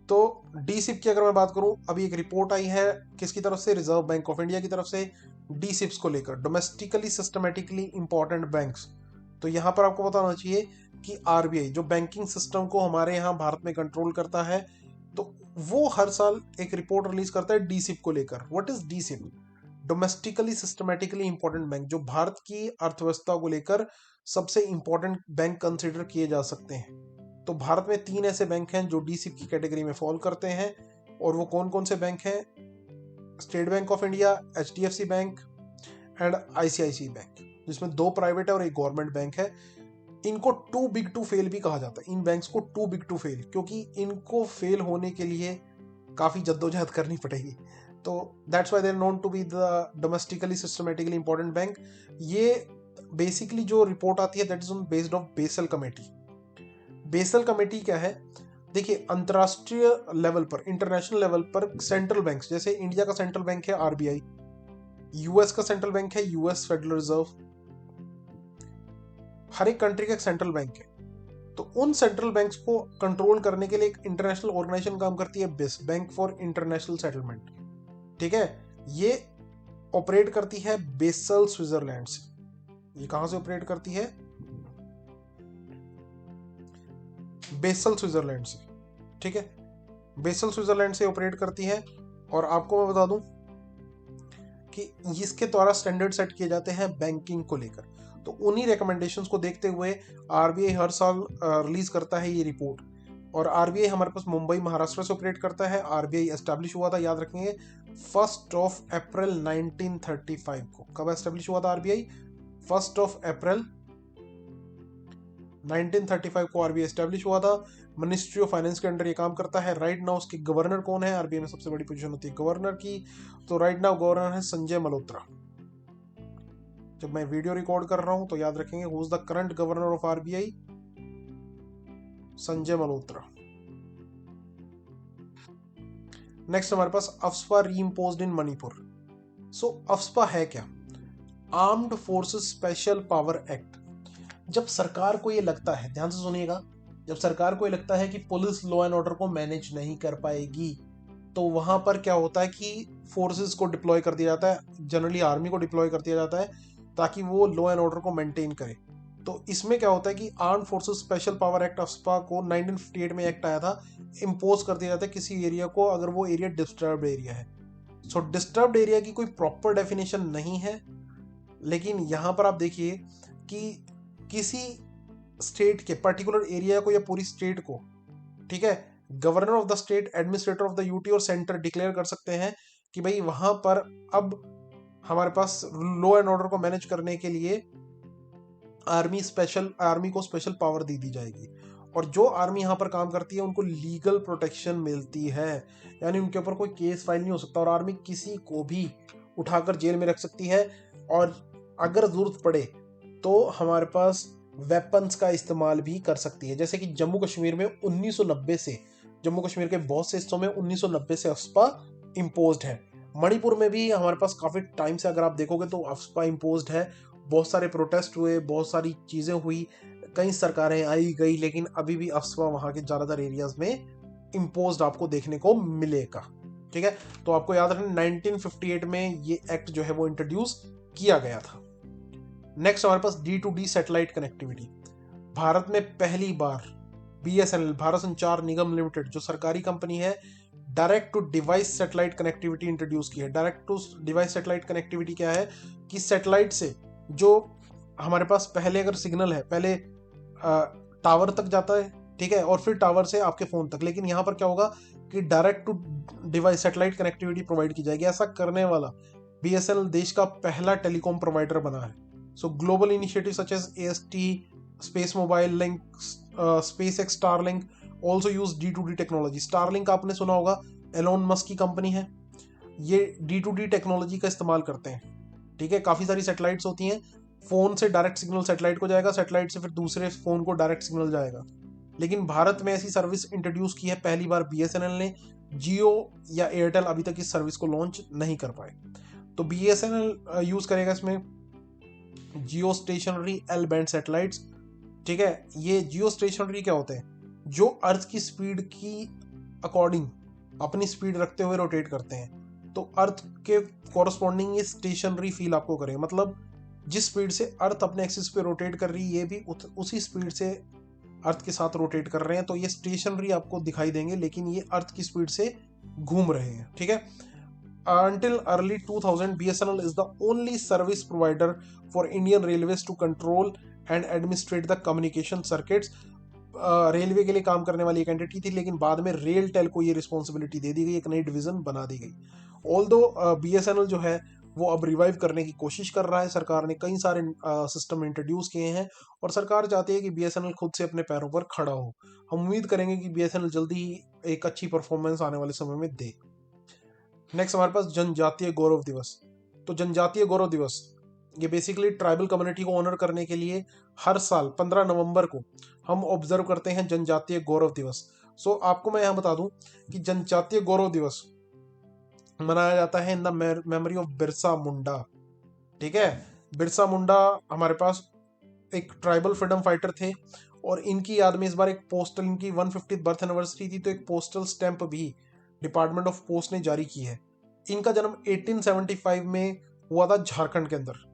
तो डीसिप की अगर मैं बात करूं, अभी एक रिपोर्ट आई है किसकी तरफ से, रिजर्व बैंक ऑफ इंडिया की तरफ से, डीसिप्स को लेकर, डोमेस्टिकली सिस्टमेटिकली इंपॉर्टेंट बैंक्स। तो यहां पर आपको पता होना चाहिए कि आरबीआई जो बैंकिंग सिस्टम को हमारे यहाँ भारत में कंट्रोल करता है, तो वो हर साल एक रिपोर्ट रिलीज करता है डीसिप को लेकर। What is DSIB? Domestically systematically important bank, जो भारत की अर्थव्यवस्था को लेकर सबसे इंपॉर्टेंट बैंक कंसिडर किए जा सकते हैं। तो भारत में 3 ऐसे बैंक हैं जो डीसिप की कैटेगरी में फॉल करते हैं, और वो कौन कौन से बैंक हैं? State bank of India, HDFC bank and ICICI bank, जिसमें 2 प्राइवेट है और एक गवर्नमेंट बैंक है। इनको टू बिग टू फेल भी कहा जाता है। इन बैंक्स को टू बिग टू फेल, क्योंकि इनको फेल होने के लिए काफी जद्दोजहद करनी पड़ेगी। तो that's why they are known to be the domestically systematically important bank. ये बेसिकली जो रिपोर्ट आती है that is on based of Basel committee. Basel committee क्या है? देखिए, अंतरराष्ट्रीय लेवल पर, इंटरनेशनल लेवल पर सेंट्रल बैंक्स, जैसे इंडिया का सेंट्रल बैंक है आरबीआई, यूएस का सेंट्रल बैंक है यूएस फेडरल रिजर्व, हर एक कंट्री का एक सेंट्रल बैंक है। तो उन सेंट्रल बैंक्स को कंट्रोल करने के लिए एक इंटरनेशनल ऑर्गेनाइजेशन काम करती है, बिस, बैंक फॉर इंटरनेशनल सेटलमेंट, ठीक है। ये ऑपरेट करती है बेसल स्विट्जरलैंड से। ये कहां से ऑपरेट करती है? बेसल स्विट्जरलैंड से, ठीक है। बेसल स्विट्जरलैंड से ऑपरेट करती है। और आपको मैं बता दूं कि इसके द्वारा स्टैंडर्ड सेट किए जाते हैं बैंकिंग को लेकर। तो उन्हीं रिकमेंडेशंस को देखते हुए आरबीआई हर साल रिलीज करता है ये रिपोर्ट। और आरबीआई हमारे पास मुंबई महाराष्ट्र से ऑपरेट करता है। आरबीआई एस्टैब्लिश हुआ था, याद रखेंगे, 1 अप्रैल 1935 को। कब एस्टैब्लिश हुआ था आरबीआई? 1 अप्रैल 1935 को आरबीआई एस्टैब्लिश हुआ था। मिनिस्ट्री ऑफ फाइनेंस के अंडर ये काम करता है। राइट नाउ उसके गवर्नर कौन है? आरबीआई में सबसे बड़ी पोजीशन होती है गवर्नर की। तो राइट नाउ गवर्नर है संजय मल्होत्रा। जब मैं वीडियो रिकॉर्ड कर रहा हूं तो याद रखेंगे, who is the current governor of RBI? Sanjay Malhotra. Next हमारे पास अफ्स्पा रीइंपोज्ड इन मणिपुर। सो अफ्स्पा है क्या? Armed forces special power act. जब सरकार को ये लगता है, ध्यान से सुनिएगा, जब सरकार को ये लगता है कि पुलिस लॉ एंड ऑर्डर को मैनेज नहीं कर पाएगी, तो वहां पर क्या होता है कि फोर्सेस को डिप्लॉय कर दिया जाता है। जनरली आर्मी को डिप्लॉय कर दिया जाता है ताकि वो लॉ एंड ऑर्डर को मेंटेन करे। तो इसमें क्या होता है कि arm forces special power act AFSPA को 1958 में एक्ट आया था, इम्पोज कर दिया जाता है किसी एरिया को अगर वो एरिया डिस्टर्ब्ड एरिया है। सो डिस्टर्ब्ड एरिया की कोई प्रॉपर डेफिनेशन नहीं है, लेकिन यहां पर आप देखिए कि किसी स्टेट के पर्टिकुलर एरिया को या पूरी स्टेट को, ठीक है, governor of the state, administrator of the UT और सेंटर डिक्लेयर कर सकते हैं कि भाई वहां पर अब हमारे पास लॉ एंड ऑर्डर को मैनेज करने के लिए आर्मी को स्पेशल पावर दी जाएगी। और जो आर्मी यहाँ पर काम करती है उनको लीगल प्रोटेक्शन मिलती है, यानी उनके ऊपर कोई केस फाइल नहीं हो सकता और आर्मी किसी को भी उठाकर जेल में रख सकती है। और अगर जरूरत पड़े तो हमारे पास वेपन्स का इस्तेमाल भी कर सकती है। जैसे कि जम्मू कश्मीर में 1990 से, जम्मू कश्मीर के बहुत से हिस्सों में 1990 से अफ्स्पा इम्पोज्ड है। मणिपुर में भी हमारे पास काफी टाइम से अगर आप देखोगे तो अफ्स्पा इम्पोज्ड है। बहुत सारे प्रोटेस्ट हुए, बहुत सारी चीजें हुई, कई सरकारें आई गई, लेकिन अभी भी अफ्स्पा वहां के ज्यादातर एरियाज में इम्पोज्ड आपको देखने को मिलेगा, ठीक है। तो आपको याद रखना 1958 में ये एक्ट जो है वो इंट्रोड्यूस किया गया था। नेक्स्ट हमारे पास D2D सैटेलाइट कनेक्टिविटी। भारत में पहली बार BSNL, भारत संचार निगम लिमिटेड, जो सरकारी कंपनी है, direct to device satellite connectivity introduce की है। Direct to device satellite connectivity क्या है कि सैटेलाइट से जो हमारे पास पहले अगर सिग्नल है, पहले टावर तक जाता है, ठीक है, और फिर टावर से आपके फोन तक। लेकिन यहाँ पर क्या होगा कि direct to device satellite connectivity provide की जाएगी। ऐसा करने वाला बीएसएनएल देश का पहला टेलीकॉम प्रोवाइडर बना है। So global initiative such as AST, space mobile link, space X, Starlink also use D2D technology. Starlink आपने सुना होगा, एलोन मस्क की कंपनी है, ये D2D टेक्नोलॉजी का इस्तेमाल करते हैं। ठीक है, काफी सारी सैटेलाइट्स होती हैं, फोन से डायरेक्ट सिग्नल सैटेलाइट को जाएगा, सैटेलाइट से फिर दूसरे फोन को डायरेक्ट सिग्नल जाएगा। लेकिन भारत में ऐसी सर्विस इंट्रोड्यूस की है पहली बार बीएसएनएल ने। जियो या एयरटेल अभी तक इस सर्विस को लॉन्च नहीं कर पाए। तो बीएसएनएल यूज करेगा इसमें जियो स्टेशनरी एल बैंड सैटेलाइट्स। ठीक है, ये जियो स्टेशनरी क्या होते हैं? जो अर्थ की स्पीड की अकॉर्डिंग अपनी स्पीड रखते हुए रोटेट करते हैं। तो अर्थ के कॉरस्पॉन्डिंग ये स्टेशनरी फील आपको करेगा, मतलब जिस स्पीड से अर्थ अपने एक्सिस पे रोटेट कर रही है, ये भी उसी स्पीड से अर्थ के साथ रोटेट कर रहे हैं। तो ये स्टेशनरी आपको दिखाई देंगे, लेकिन ये अर्थ की स्पीड से घूम रहे हैं। ठीक है, until early 2000 BSNL is the only service provider for Indian Railways to control and administrate the communication circuits। Railway के लिए काम करने वाली एक एंटिटी थी, लेकिन बाद में रेल टेल को ये रिस्पॉन्सिबिलिटी दे दी गई, एक नई डिवीजन बना दी गई। ऑल्दो बीएसएनएल जो है वो अब रिवाइव करने की कोशिश कर रहा है। सरकार ने कई सारे सिस्टम इंट्रोड्यूस किए हैं और सरकार चाहती है कि बीएसएनएल खुद से अपने पैरों पर खड़ा हो। हम उम्मीद करेंगे कि बीएसएनएल जल्दी ही एक अच्छी परफॉर्मेंस आने वाले समय में दे। नेक्स्ट हमारे पास जनजातीय गौरव दिवस। तो जनजातीय गौरव दिवस ये बेसिकली ट्राइबल कम्युनिटी को ऑनर करने के लिए हर साल 15 नवंबर को हम ऑब्जर्व करते हैं जनजातीय गौरव दिवस। सो आपको मैं यहाँ बता दूं कि जनजातीय गौरव दिवस मनाया जाता है in the memory of Birsa Munda. ठीक है, बिरसा मुंडा हमारे पास एक ट्राइबल फ्रीडम फाइटर थे और इनकी याद में इस बार एक पोस्टल, इनकी 150th बर्थ एनिवर्सरी थी, तो एक पोस्टल स्टैंप भी डिपार्टमेंट ऑफ पोस्ट ने जारी की है। इनका जन्म 1875 में हुआ था झारखंड के अंदर,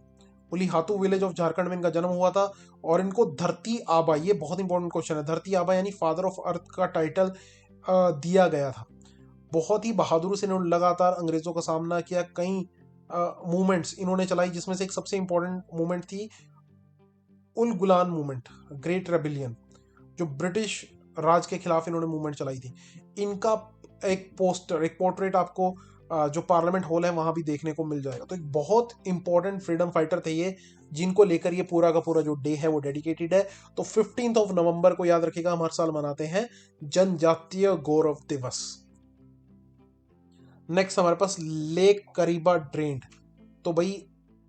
उलीहातू विलेज ऑफ झारखंड में इनका जन्म हुआ था। और इनको धरती आबा, ये बहुत इंपॉर्टेंट क्वेश्चन है, धरती आबा यानी फादर ऑफ अर्थ का टाइटल दिया गया था। बहुत ही बहादुरी से इन्होंने लगातार अंग्रेजों का सामना किया, कई मूवमेंट्स इन्होंने चलाई, जिसमें से एक सबसे इंपॉर्टेंट मूवमेंट थी उल गुलान मूवमेंट, ग्रेट रेबिलियन, जो ब्रिटिश राज के खिलाफ इन्होंने मूवमेंट चलाई थी। इनका एक पोस्टर, एक पोर्ट्रेट आपको जो पार्लियामेंट हॉल है वहां भी देखने को मिल जाएगा। तो एक बहुत इंपॉर्टेंट फ्रीडम फाइटर थे ये, जिनको लेकर ये पूरा का पूरा जो डे है वो डेडिकेटेड है। तो 15 नवंबर को याद रखिएगा, हम हर साल मनाते हैं जनजातीय गौरव दिवस। नेक्स्ट हमारे पास लेक करीबा ड्रेन्ड। तो भाई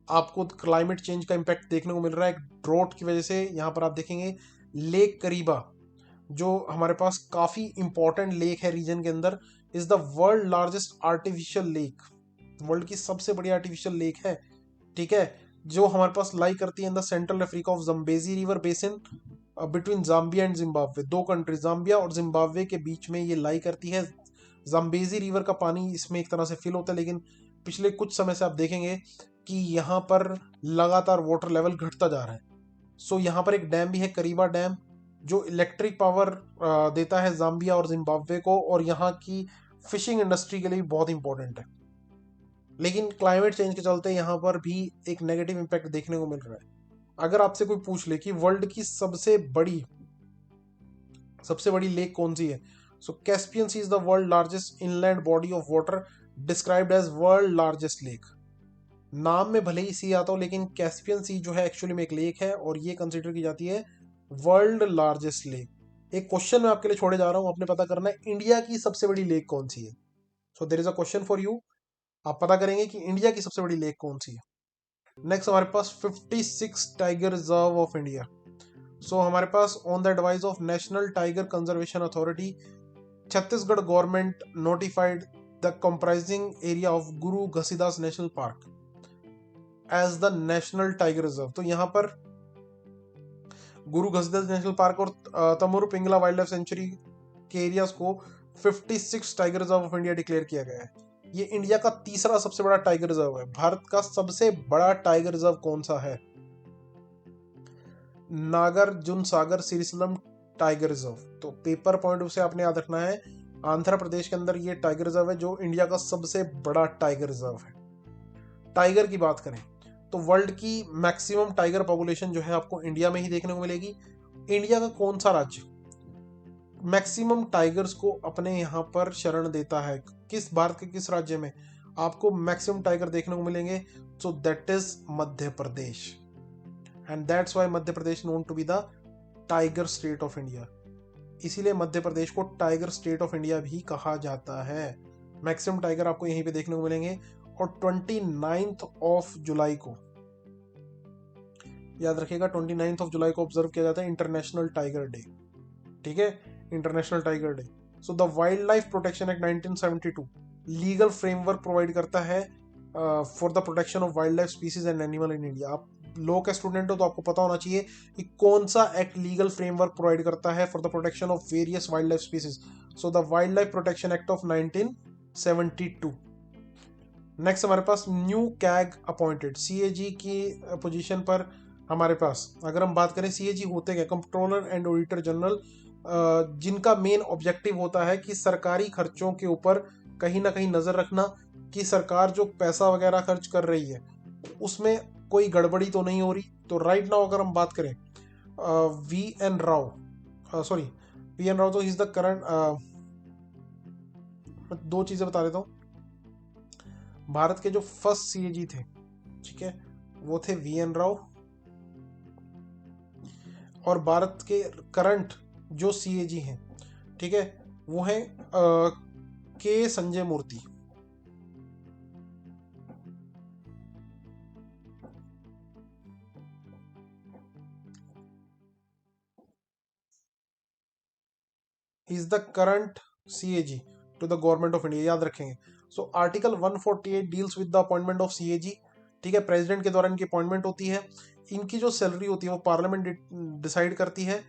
आपको क्लाइमेट चेंज का इंपैक्ट देखने को मिल रहा है एक ड्रॉट की वजह से। यहाँ पर आप देखेंगे लेक करीबा जो हमारे पास काफी इंपॉर्टेंट लेक है रीजन के अंदर, is the world largest artificial lake, world की सबसे बड़ी आर्टिफिशियल लेक है। ठीक है, जो हमारे पास लाई करती है in the central Africa of Zambezi river basin between Zambia and Zimbabwe. दो कंट्री जाम्बिया और जिम्बाब्वे के बीच में ये लाई करती है। जाम्बेजी रिवर का पानी इसमें एक तरह से फिल होता है, लेकिन पिछले कुछ समय से आप देखेंगे कि यहाँ पर लगातार वाटर लेवल घटता जा रहा है। सो यहाँ पर एक डैम भी है, करीबा डैम, जो इलेक्ट्रिक पावर देता है जाम्बिया और जिम्बाब्वे को, और यहाँ की फिशिंग इंडस्ट्री के लिए भी बहुत इंपॉर्टेंट है। लेकिन क्लाइमेट चेंज के चलते यहाँ पर भी एक नेगेटिव इम्पैक्ट देखने को मिल रहा है। अगर आपसे कोई पूछ ले कि वर्ल्ड की सबसे बड़ी लेक कौन सी है, so Caspian sea is the world largest inland body of water described as world largest lake. नाम में भले ही सी आता हो, लेकिन कैस्पियन सी जो है एक्चुअली में एक लेक है और ये कंसिडर की जाती है वर्ल्ड लार्जेस्ट लेक। एक क्वेश्चन मैं आपके लिए छोड़े जा रहा हूं, आपने पता करना है इंडिया की सबसे बड़ी लेक कौन सी है। So there is a question for you, आप पता करेंगे कि इंडिया की सबसे बड़ी लेक कौन सी है। नेक्स्ट हमारे पास 56 tiger reserve of India. So हमारे पास on the advice of national tiger conservation authority, Chhattisgarh government notified the comprising area of Guru Ghasidas national park as the national tiger reserve. तो यहाँ पर गुरु घसीदास नेशनल पार्क और Tamor Pingla wild life sanctuary के areas को 56 tiger reserve of India declare किया गया है। ये इंडिया का तीसरा सबसे बड़ा टाइगर रिजर्व है। भारत का सबसे बड़ा टाइगर रिजर्व कौन सा है? Nagarjuna Sagar सिरिसलम tiger reserve. तो पेपर पॉइंट ऑफ से आपने याद रखना है, आंध्र प्रदेश के अंदर ये टाइगर रिजर्व है, जो इंडिया का सबसे बड़ा टाइगर रिजर्व है। टाइगर की बात करें तो वर्ल्ड की मैक्सिमम टाइगर पॉपुलेशन जो है आपको इंडिया में ही देखने को मिलेगी। इंडिया का कौन सा राज्य मैक्सिमम टाइगर्स को अपने यहाँ पर शरण देता है। किस भारत के किस राज्य में आपको मैक्सिमम टाइगर देखने को मिलेंगे? So that is Madhya Pradesh, and that's why Madhya Pradesh known to be the tiger state of India. इसीलिए मध्य प्रदेश को टाइगर स्टेट ऑफ इंडिया भी कहा जाता है। मैक्सिमम टाइगर आपको यहीं पे देखने को मिलेंगे। और 29 ऑफ जुलाई को, याद रखिएगा, 29 ऑफ जुलाई को ऑब्जर्व किया जाता है इंटरनेशनल टाइगर डे। ठीक है, international tiger day. So the wild life protection act 1972 legal framework provide करता है for the protection of wild life species and animal in India. आप लॉ के स्टूडेंट हो तो आपको पता होना चाहिए कि कौन सा एक्ट लीगल फ्रेमवर्क प्रोवाइड करता है for the protection of various wild life species. So the wild life protection act of 1972। Next हमारे पास न्यू कैग अपॉइंटेड, सीएजी की पोजीशन पर हमारे पास अगर हम बात करें, सीएजी होते क्या? कंट्रोलर एंड ऑडिटर जनरल, जिनका मेन ऑब्जेक्टिव होता है कि सरकारी खर्चों के ऊपर कहीं ना कहीं नजर रखना कि सरकार जो पैसा वगैरह खर्च कर रही है उसमें कोई गड़बड़ी तो नहीं हो रही। तो राइट नाउ अगर हम बात करें V N Rao, sorry V N Rao, तो इज द करंट, दो चीजें बता देता हूँ। भारत के जो फर्स्ट सीएजी थे, ठीक है, वो थे वी एन राव। और भारत के करंट जो सीएजी हैं, ठीक है, वो हैं K Sanjay Murthy. Is the current CAG to the government of India, याद रखेंगे। So article 148 deals with the appointment of CAG. ठीक है, प्रेसिडेंट के द्वारा इनकी अपॉइंटमेंट होती है। इनकी जो सैलरी होती है वो पार्लियामेंट डिसाइड करती है,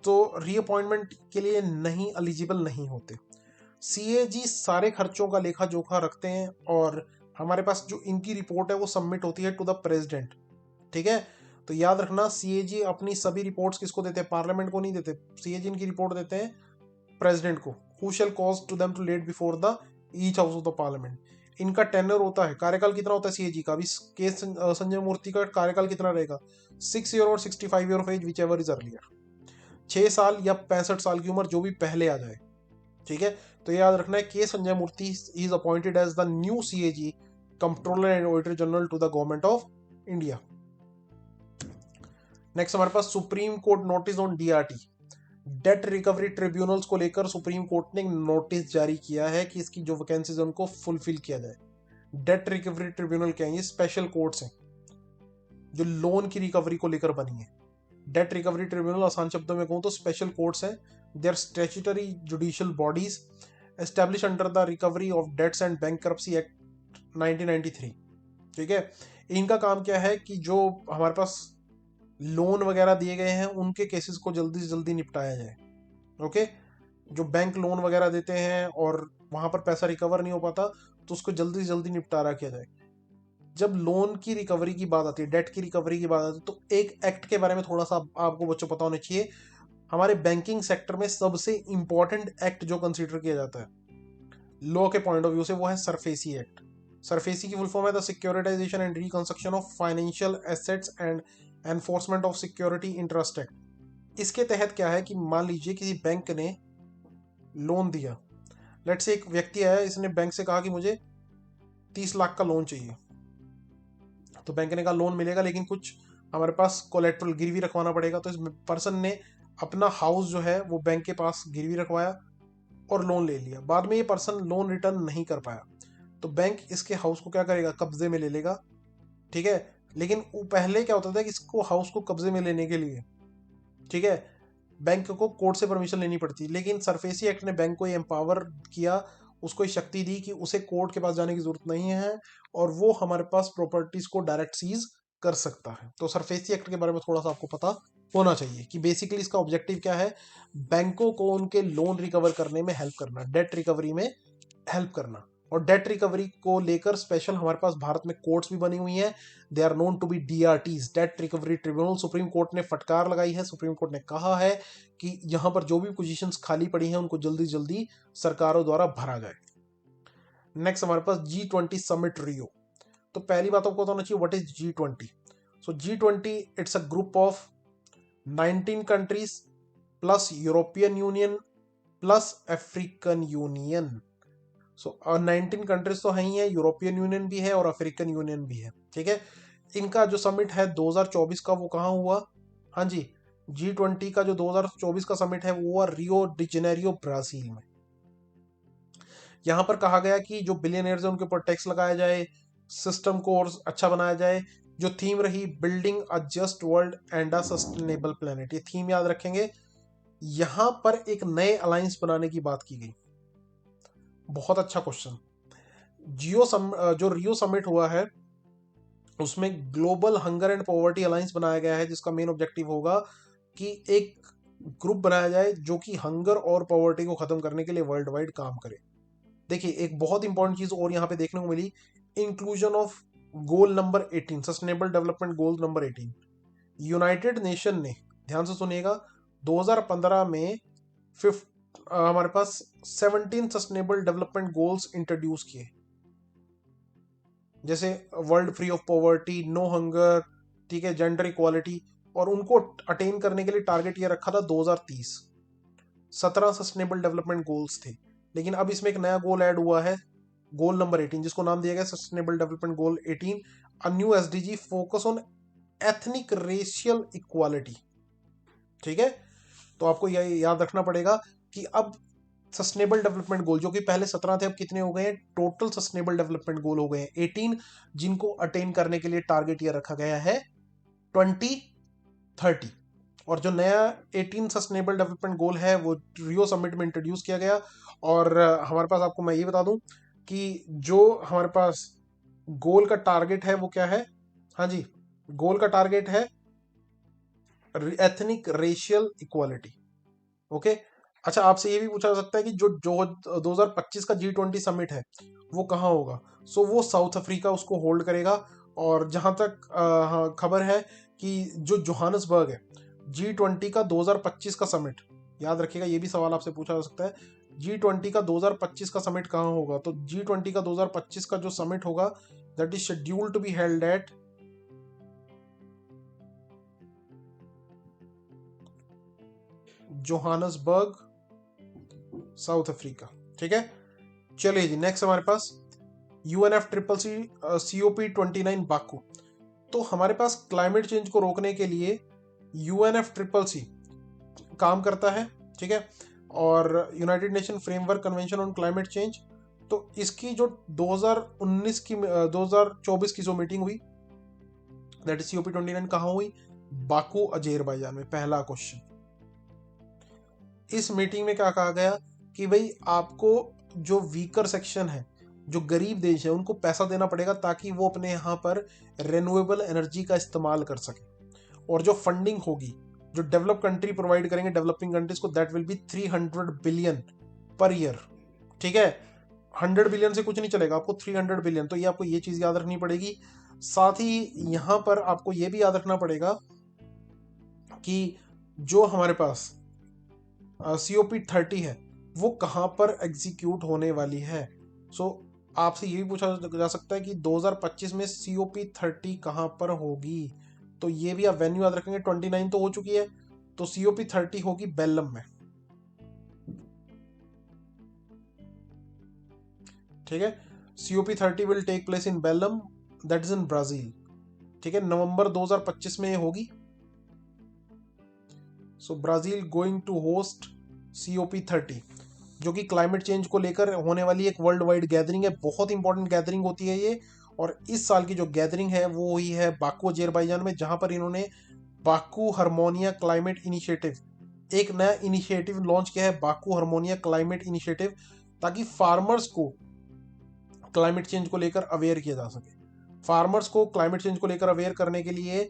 तो रीअपॉइंटमेंट के लिए नहीं एलिजिबल नहीं होते। सीएजी सारे खर्चों का लेखा जोखा रखते हैं और हमारे पास जो इनकी रिपोर्ट है वो सबमिट होती है टू द प्रेसिडेंट। ठीक है, तो याद रखना, सीएजी अपनी सभी रिपोर्ट्स किसको देते हैं? पार्लियामेंट को नहीं देते। सीएजी इनकी रिपोर्ट देते हैं प्रेसिडेंट को। Who shall cause to them to laid before the each house of the parliament. इनका टेन्योर होता है, कार्यकाल कितना होता है सीएजी का? अभी के संजय मूर्ति का कार्यकाल कितना रहेगा? 6 ईयर और 65 year of age, whichever is earlier. 6 साल या 65 साल की उम्र, जो भी पहले आ जाए। ठीक है, तो ये याद रखना है, K Sanjay Murthy is appointed as the new CAG, controller and auditor general to the government of India. Next हमारे पास supreme court notice on DRT, debt recovery tribunals को लेकर सुप्रीम कोर्ट ने नोटिस जारी किया है कि इसकी जो वैकेंसीज है उनको फुलफिल किया जाए। डेट रिकवरी ट्रिब्यूनल क्या है? ये स्पेशल कोर्ट्स हैं जो लोन की रिकवरी को लेकर बनी है। डेट रिकवरी ट्रिब्यूनल आसान शब्दों में कहूं तो स्पेशल कोर्ट्स हैं। They are statutory judicial bodies establish under the recovery of debts and bankruptcy act 1993। ठीक है, इनका काम क्या है कि जो हमारे पास लोन वगैरह दिए गए हैं उनके केसेस को जल्दी से जल्दी निपटाया जाए। ओके, जो बैंक लोन वगैरह देते हैं और वहां पर पैसा रिकवर नहीं हो पाता तो उसको जल्दी से जल्दी निपटारा किया जाए। जब लोन की रिकवरी की बात आती है, डेट की रिकवरी की बात आती है, तो एक एक्ट के बारे में थोड़ा सा आपको बच्चों पता होना चाहिए। हमारे बैंकिंग सेक्टर में सबसे इंपॉर्टेंट एक्ट जो कंसीडर किया जाता है लॉ के पॉइंट ऑफ व्यू से, वो है सरफेसी एक्ट। सरफेसी की फुल फॉर्म है the securitisation and reconstruction of financial assets and enforcement of security interest act. इसके तहत क्या है कि मान लीजिए किसी बैंक ने लोन दिया, लेट्स से एक व्यक्ति आया, इसने बैंक से कहा कि मुझे 30 लाख का लोन चाहिए। तो बैंक ने कहा लोन मिलेगा लेकिन कुछ हमारे पास कोलेट्रल गिरवी रखवाना पड़ेगा। तो इस पर्सन ने अपना हाउस जो है वो बैंक के पास गिरवी रखवाया और लोन ले लिया। बाद में ये पर्सन लोन रिटर्न नहीं कर पाया तो बैंक इसके हाउस को क्या करेगा? कब्जे में ले लेगा। ठीक है, लेकिन पहले क्या होता था कि इसको हाउस को कब्जे में लेने के लिए, ठीक है, बैंक को कोर्ट से परमिशन लेनी पड़ती। लेकिन सरफेसी एक्ट ने बैंक को ये एम्पावर किया, उसको ये शक्ति दी कि उसे कोर्ट के पास जाने की जरूरत नहीं है और वो हमारे पास प्रॉपर्टीज को डायरेक्ट सीज कर सकता है। तो सरफेसी एक्ट के बारे में थोड़ा सा आपको पता होना चाहिए कि बेसिकली इसका ऑब्जेक्टिव क्या है? बैंकों को उनके लोन रिकवर करने में हेल्प करना, डेट रिकवरी में हेल्प करना। और डेट रिकवरी को लेकर स्पेशल हमारे पास भारत में कोर्ट्स भी बनी हुई हैं। They are known to be DRTs, debt recovery tribunal. Supreme court ने फटकार लगाई है, सुप्रीम कोर्ट ने कहा है कि यहां पर जो भी पोजीशंस खाली पड़ी हैं उनको जल्दी जल्दी सरकारों द्वारा भरा जाए। नेक्स्ट हमारे पास G20 समिट रियो। तो पहली बात आपको पता होना चाहिए what is G20। So G20 it's a group of 19 countries plus European union plus African union. So 19 countries तो है ही है, यूरोपियन यूनियन भी है और अफ्रीकन यूनियन भी है। ठीक है, इनका जो समिट है 2024 का वो कहाँ हुआ? हाँ जी, G20 का जो 2024 का समिट है वो हुआ रियो डी जेनेरियो ब्राजील में। यहाँ पर कहा गया कि जो बिलियनियर्स है उनके ऊपर टैक्स लगाया जाए, सिस्टम को और अच्छा बनाया जाए। जो थीम रही building a just world and a sustainable planet, ये थीम याद रखेंगे। यहां पर एक नए अलायंस बनाने की बात की गई। बहुत अच्छा क्वेश्चन। जो रियो समिट हुआ है उसमें global hunger and poverty alliance बनाया गया है, जिसका मेन ऑब्जेक्टिव होगा कि एक ग्रुप बनाया जाए जो कि हंगर और पॉवर्टी को खत्म करने के लिए वर्ल्ड वाइड काम करे। देखिए, एक बहुत इंपॉर्टेंट चीज और यहाँ पे देखने को मिली, inclusion of goal number 18, sustainable development goal number 18। United Nation ने, ध्यान से सुनिएगा, 2015 में हमारे पास 17 सस्टेनेबल डेवलपमेंट गोल्स इंट्रोड्यूस किए, जैसे world free of poverty, no hunger, ठीक है, जेंडर इक्वालिटी। और उनको अटेन करने के लिए टारगेट ये रखा था 2030। 17 सस्टेनेबल डेवलपमेंट गोल्स थे, लेकिन अब इसमें एक नया गोल ऐड हुआ है, गोल नंबर 18, जिसको नाम दिया गया sustainable development goal 18, a new SDG focus on ethnic racial equality. ठीक है, तो आपको यह याद रखना पड़ेगा कि अब सस्टेनेबल डेवलपमेंट गोल जो कि पहले 17 थे, अब कितने हो गए हैं? टोटल सस्टेनेबल डेवलपमेंट गोल हो गए हैं 18, जिनको अटेन करने के लिए टारगेट ये रखा गया है 2030। और जो नया 18 सस्टेनेबल डेवलपमेंट गोल है वो रियो समिट में इंट्रोड्यूस किया गया। और हमारे पास, आपको मैं ये बता दूं कि जो हमारे पास गोल का टारगेट है वो क्या है? हाँ जी, गोल का टारगेट है एथनिक रेशियल इक्वालिटी। ओके, अच्छा, आपसे ये भी पूछा जा सकता है कि जो जो 2025 का G20 समिट है वो कहाँ होगा? सो वो साउथ अफ्रीका उसको होल्ड करेगा। और जहां तक हाँ, खबर है कि जो जोहानसबर्ग है, G20 का 2025 का समिट, याद रखिएगा ये भी सवाल आपसे पूछा जा सकता है, G20 का 2025 का समिट कहाँ होगा? तो G20 का 2025 का जो समिट होगा that is scheduled to be held at Johannesburg, South Africa. ठीक है, चलिए जी, नेक्स्ट हमारे पास UNF triple C COP29 Baku. तो हमारे पास क्लाइमेट चेंज को रोकने के लिए UNF ट्रिपल सी काम करता है। ठीक है, और United nation framework convention on climate change. तो इसकी जो 2019 की 2024 की जो मीटिंग हुई दैट इज COP29 कहाँ हुई? बाकू अजेरबैजान में। पहला क्वेश्चन, इस मीटिंग में क्या कहा गया कि भाई आपको जो वीकर सेक्शन है, जो गरीब देश है, उनको पैसा देना पड़ेगा ताकि वो अपने यहाँ पर रिन्यूएबल एनर्जी का इस्तेमाल कर सके। और जो फंडिंग होगी जो डेवलप कंट्री प्रोवाइड करेंगे डेवलपिंग कंट्रीज को, that will be 300 billion per year. ठीक है, 100 बिलियन से कुछ नहीं चलेगा, आपको 300 बिलियन। तो ये आपको ये चीज याद रखनी पड़ेगी। साथ ही यहाँ पर आपको ये भी याद रखना पड़ेगा कि जो हमारे पास COP30 है वो कहाँ पर एग्जीक्यूट होने वाली है। सो आपसे ये भी पूछा जा सकता है कि 2025 में COP30 कहाँ पर होगी। तो ये भी आप वेन्यू याद रखेंगे। 29 तो हो चुकी है, तो COP30 होगी बेलम में। ठीक है, COP30 will take place in Belem, that is in Brazil. ठीक है, नवंबर 2025 में होगी। So Brazil going to host COP30, जो कि क्लाइमेट चेंज को लेकर होने वाली एक वर्ल्ड वाइड गैदरिंग है। बहुत इंपॉर्टेंट गैदरिंग होती है ये। और इस साल की जो गैदरिंग है वो हुई है बाकू अजेरबैजान में, जहां पर इन्होंने बाकू हार्मोनिया क्लाइमेट इनिशिएटिव, एक नया इनिशिएटिव लॉन्च किया है, बाकू हार्मोनिया क्लाइमेट इनिशिएटिव, ताकि फार्मर्स को क्लाइमेट चेंज को लेकर अवेयर किया जा सके। फार्मर्स को क्लाइमेट चेंज को लेकर अवेयर करने के लिए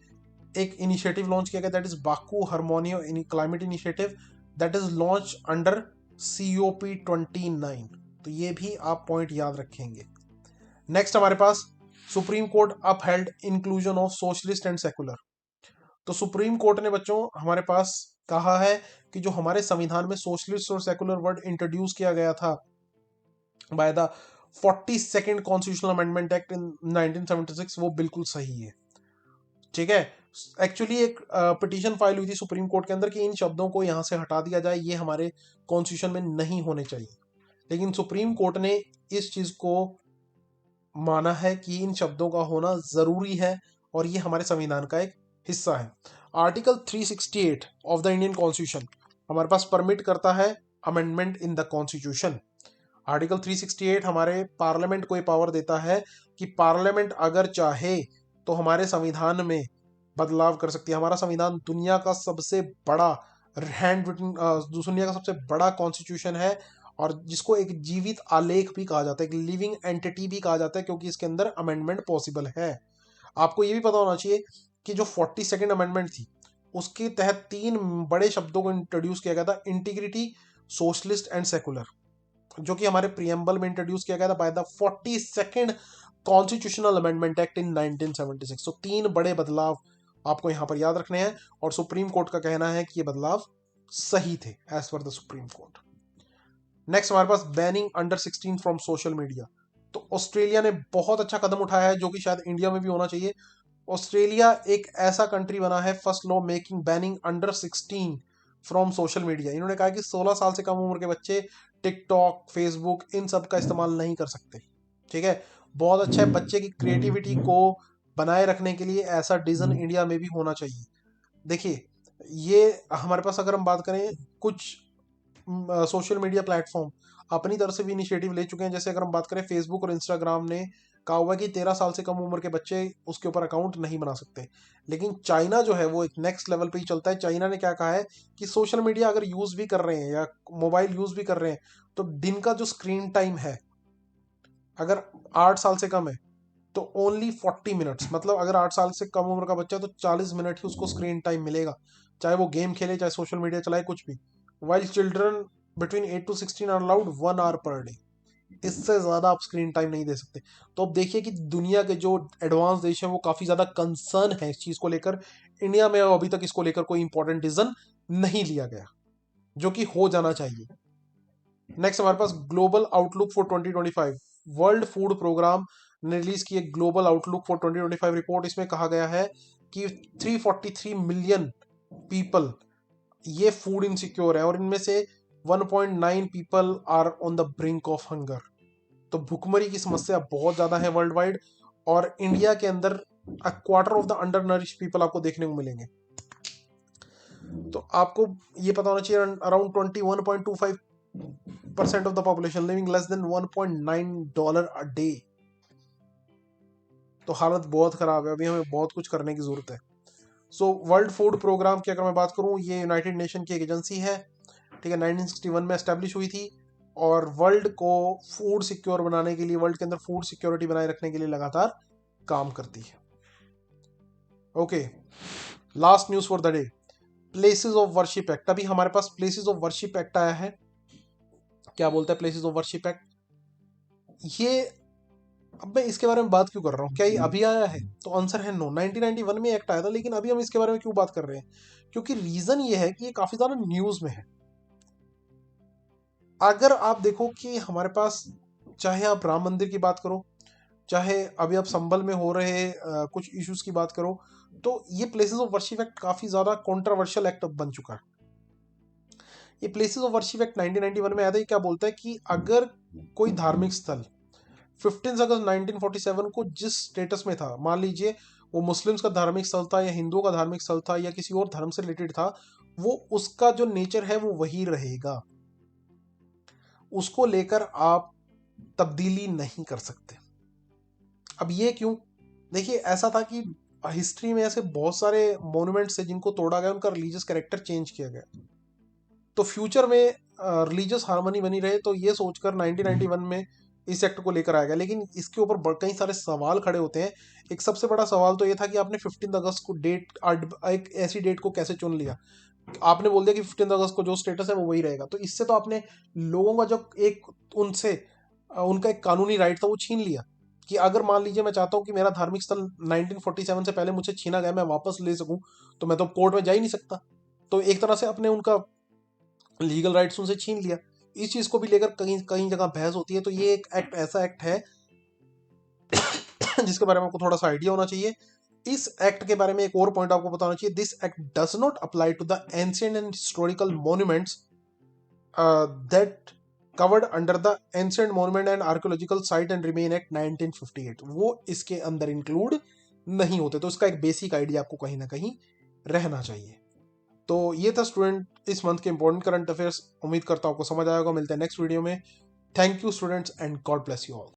एक इनिशिएटिव लॉन्च किया गया, that is Baku Harmoniya climate initiative, that is launch under COP29। तो ये भी आप पॉइंट याद रखेंगे। नेक्स्ट हमारे पास supreme court upheld inclusion of socialist and secular. तो सुप्रीम कोर्ट ने बच्चों हमारे पास कहा है कि जो हमारे संविधान में सोशलिस्ट और सेकुलर वर्ड इंट्रोड्यूस किया गया था by the 42nd constitutional amendment act in 1976, वो बिल्कुल सही है। ठीक है, एक्चुअली एक पिटीशन फाइल हुई थी सुप्रीम कोर्ट के अंदर कि इन शब्दों को यहाँ से हटा दिया जाए, ये हमारे कॉन्स्टिट्यूशन में नहीं होने चाहिए। लेकिन सुप्रीम कोर्ट ने इस चीज को माना है कि इन शब्दों का होना जरूरी है और ये हमारे संविधान का एक हिस्सा है। Article 368 of the Indian constitution हमारे पास परमिट करता है amendment in the constitution. Article 368 हमारे पार्लियामेंट को ये पावर देता है कि पार्लियामेंट अगर चाहे तो हमारे संविधान में बदलाव कर सकती है। हमारा संविधान दुनिया का सबसे बड़ा हैंड रिटन, दुनिया का सबसे बड़ा कॉन्स्टिट्यूशन है और जिसको एक जीवित आलेख भी कहा जाता है, एक लिविंग एंटिटी भी कहा जाता है, क्योंकि इसके अंदर अमेंडमेंट पॉसिबल है। आपको ये भी पता होना चाहिए कि जो 42nd अमेंडमेंट थी उसके तहत 3 बड़े शब्दों को इंट्रोड्यूस किया गया था, इंटीग्रिटी, सोशलिस्ट एंड सेकुलर, जो कि हमारे प्रियम्बल में इंट्रोड्यूस किया गया था by the 42nd constitutional amendment act in 1976। तो 3 बड़े बदलाव आपको यहाँ पर याद रखने हैं और सुप्रीम कोर्ट का कहना है कि ये बदलाव सही थे as per the supreme court. Next हमारे पास banning under 16 from social media. तो ऑस्ट्रेलिया ने बहुत अच्छा कदम उठाया है जो कि शायद इंडिया में भी होना चाहिए। ऑस्ट्रेलिया एक ऐसा कंट्री बना है first law making banning under 16 from social media. इन्होंने कहा कि 16 साल से कम उम्र के बच्चे टिकटॉक, फेसबुक इन सब का इस्तेमाल नहीं कर सकते। ठीक है, बहुत अच्छा है। बच्चे की क्रिएटिविटी को बनाए रखने के लिए ऐसा डिसीजन इंडिया में भी होना चाहिए। देखिए, ये हमारे पास अगर हम बात करें, कुछ सोशल मीडिया प्लेटफॉर्म अपनी तरफ से भी इनिशिएटिव ले चुके हैं। जैसे अगर हम बात करें, फेसबुक और इंस्टाग्राम ने कहा हुआ है कि 13 साल से कम उम्र के बच्चे उसके ऊपर अकाउंट नहीं बना सकते। लेकिन चाइना जो है वो एक नेक्स्ट लेवल पे ही चलता है। चाइना ने क्या कहा है कि सोशल मीडिया अगर यूज भी कर रहे हैं या मोबाइल यूज भी कर रहे हैं तो दिन का जो स्क्रीन टाइम है अगर 8 साल से कम है तो ओनली 40 मिनट्स, मतलब अगर 8 साल से कम उम्र का बच्चा है तो 40 मिनट ही उसको स्क्रीन टाइम मिलेगा, चाहे वो गेम खेले, चाहे सोशल मीडिया चलाए, कुछ भी। While children between 8 to 16 are allowed 1 hour per day. इससे ज्यादा आप स्क्रीन टाइम नहीं दे सकते। तो अब देखिए कि दुनिया के जो एडवांस देश हैं वो काफी ज्यादा कंसर्न है इस चीज को लेकर। इंडिया में अभी तक इसको लेकर कोई इंपॉर्टेंट डिसीजन नहीं लिया गया, जो कि हो जाना चाहिए। नेक्स्ट हमारे पास global outlook for 2025। World food programme ने रिलीज की एक ग्लोबल आउटलुक फॉर 2025 रिपोर्ट। इसमें कहा गया है कि 343 मिलियन पीपल ये फूड इनसिक्योर है और इनमें से 1.9 people are on the brink of hunger. तो भुखमरी की समस्या बहुत ज्यादा है वर्ल्ड वाइड और इंडिया के अंदर a quarter of the under nourish people आपको देखने को मिलेंगे। तो आपको ये पता होना चाहिए around 21.25% of the population living less than $1.9 a day. तो हालत बहुत खराब है, अभी हमें बहुत कुछ करने की जरूरत है। सो वर्ल्ड फूड प्रोग्राम की अगर मैं बात करूं, ये यूनाइटेड नेशन की एक एजेंसी है। ठीक है, 1961 में एस्टेब्लिश हुई थी और वर्ल्ड को फूड सिक्योर बनाने के लिए, वर्ल्ड के अंदर फूड सिक्योरिटी बनाए रखने के लिए लगातार काम करती है। Okay, last news for the day, places of worship act. अभी हमारे पास प्लेसेस ऑफ वर्शिप एक्ट आया है। क्या बोलता है प्लेसेस ऑफ वर्शिप एक्ट? ये अब मैं इसके बारे में बात क्यों कर रहा हूँ, क्या ये अभी आया है? तो आंसर है नो। 1991 में एक्ट आया था, लेकिन अभी हम इसके बारे में क्यों बात कर रहे हैं? क्योंकि रीजन ये है कि ये काफी ज्यादा न्यूज में है। अगर आप देखो कि हमारे पास, चाहे आप राम मंदिर की बात करो, चाहे अभी आप संभल में हो रहे कुछ इश्यूज की बात करो, तो ये प्लेसेस ऑफ वर्शिप एक्ट काफी ज्यादा कंट्रोवर्शियल एक्ट बन चुका है। ये प्लेसेस ऑफ वर्शिप एक्ट 1991 में आया था। ये क्या बोलता है कि अगर कोई धार्मिक स्थल 15 अगस्त 1947 को जिस स्टेटस में था, मान लीजिए वो मुस्लिम्स का धार्मिक स्थल था या हिंदुओं का धार्मिक स्थल था या किसी और धर्म से रिलेटेड था, वो उसका जो नेचर है वो वही रहेगा, उसको लेकर आप तब्दीली नहीं कर सकते। अब ये क्यों? देखिए, ऐसा था कि हिस्ट्री में ऐसे बहुत सारे मॉन्यूमेंट्स थे जिनको तोड़ा गया, उनका रिलीजियस कैरेक्टर चेंज किया गया। तो फ्यूचर में रिलीजियस हार्मनी बनी रहे, तो ये सोचकर 1991 में इस एक्ट को लेकर आया गया। लेकिन इसके ऊपर कई सारे सवाल खड़े होते हैं। एक सबसे बड़ा सवाल तो ये था कि आपने 15 अगस्त को डेट, एक ऐसी डेट को कैसे चुन लिया? आपने बोल दिया कि 15 अगस्त को जो स्टेटस है वो वही रहेगा, तो इससे तो आपने लोगों का जो एक उनसे उनका एक कानूनी राइट था वो छीन लिया। कि अगर मान लीजिए मैं चाहता हूँ कि मेरा धार्मिक स्थल 1947 से पहले मुझसे छीना गया, मैं वापस ले सकूं, तो मैं तो कोर्ट में जा ही नहीं सकता। तो एक तरह से अपने उनका लीगल राइट्स उनसे छीन लिया। इस चीज को भी लेकर कहीं कहीं जगह बहस होती है। तो ये एक एक्ट, ऐसा एक्ट है जिसके बारे में आपको थोड़ा सा आइडिया होना चाहिए इस एक्ट के बारे में एक और पॉइंट आपको बताना चाहिए, this act does not apply to the ancient and historical monuments that covered under the ancient monument and archaeological site and remain act 1958, वो इसके अंदर इंक्लूड नहीं होते। तो इसका एक बेसिक आइडिया आपको कहीं ना कहीं रहना चाहिए। तो ये था स्टूडेंट इस मंथ के इंपॉर्टेंट करंट अफेयर्स। उम्मीद करता हूं आपको समझ आएगा। मिलते हैं नेक्स्ट वीडियो में। Thank you students and God bless you all.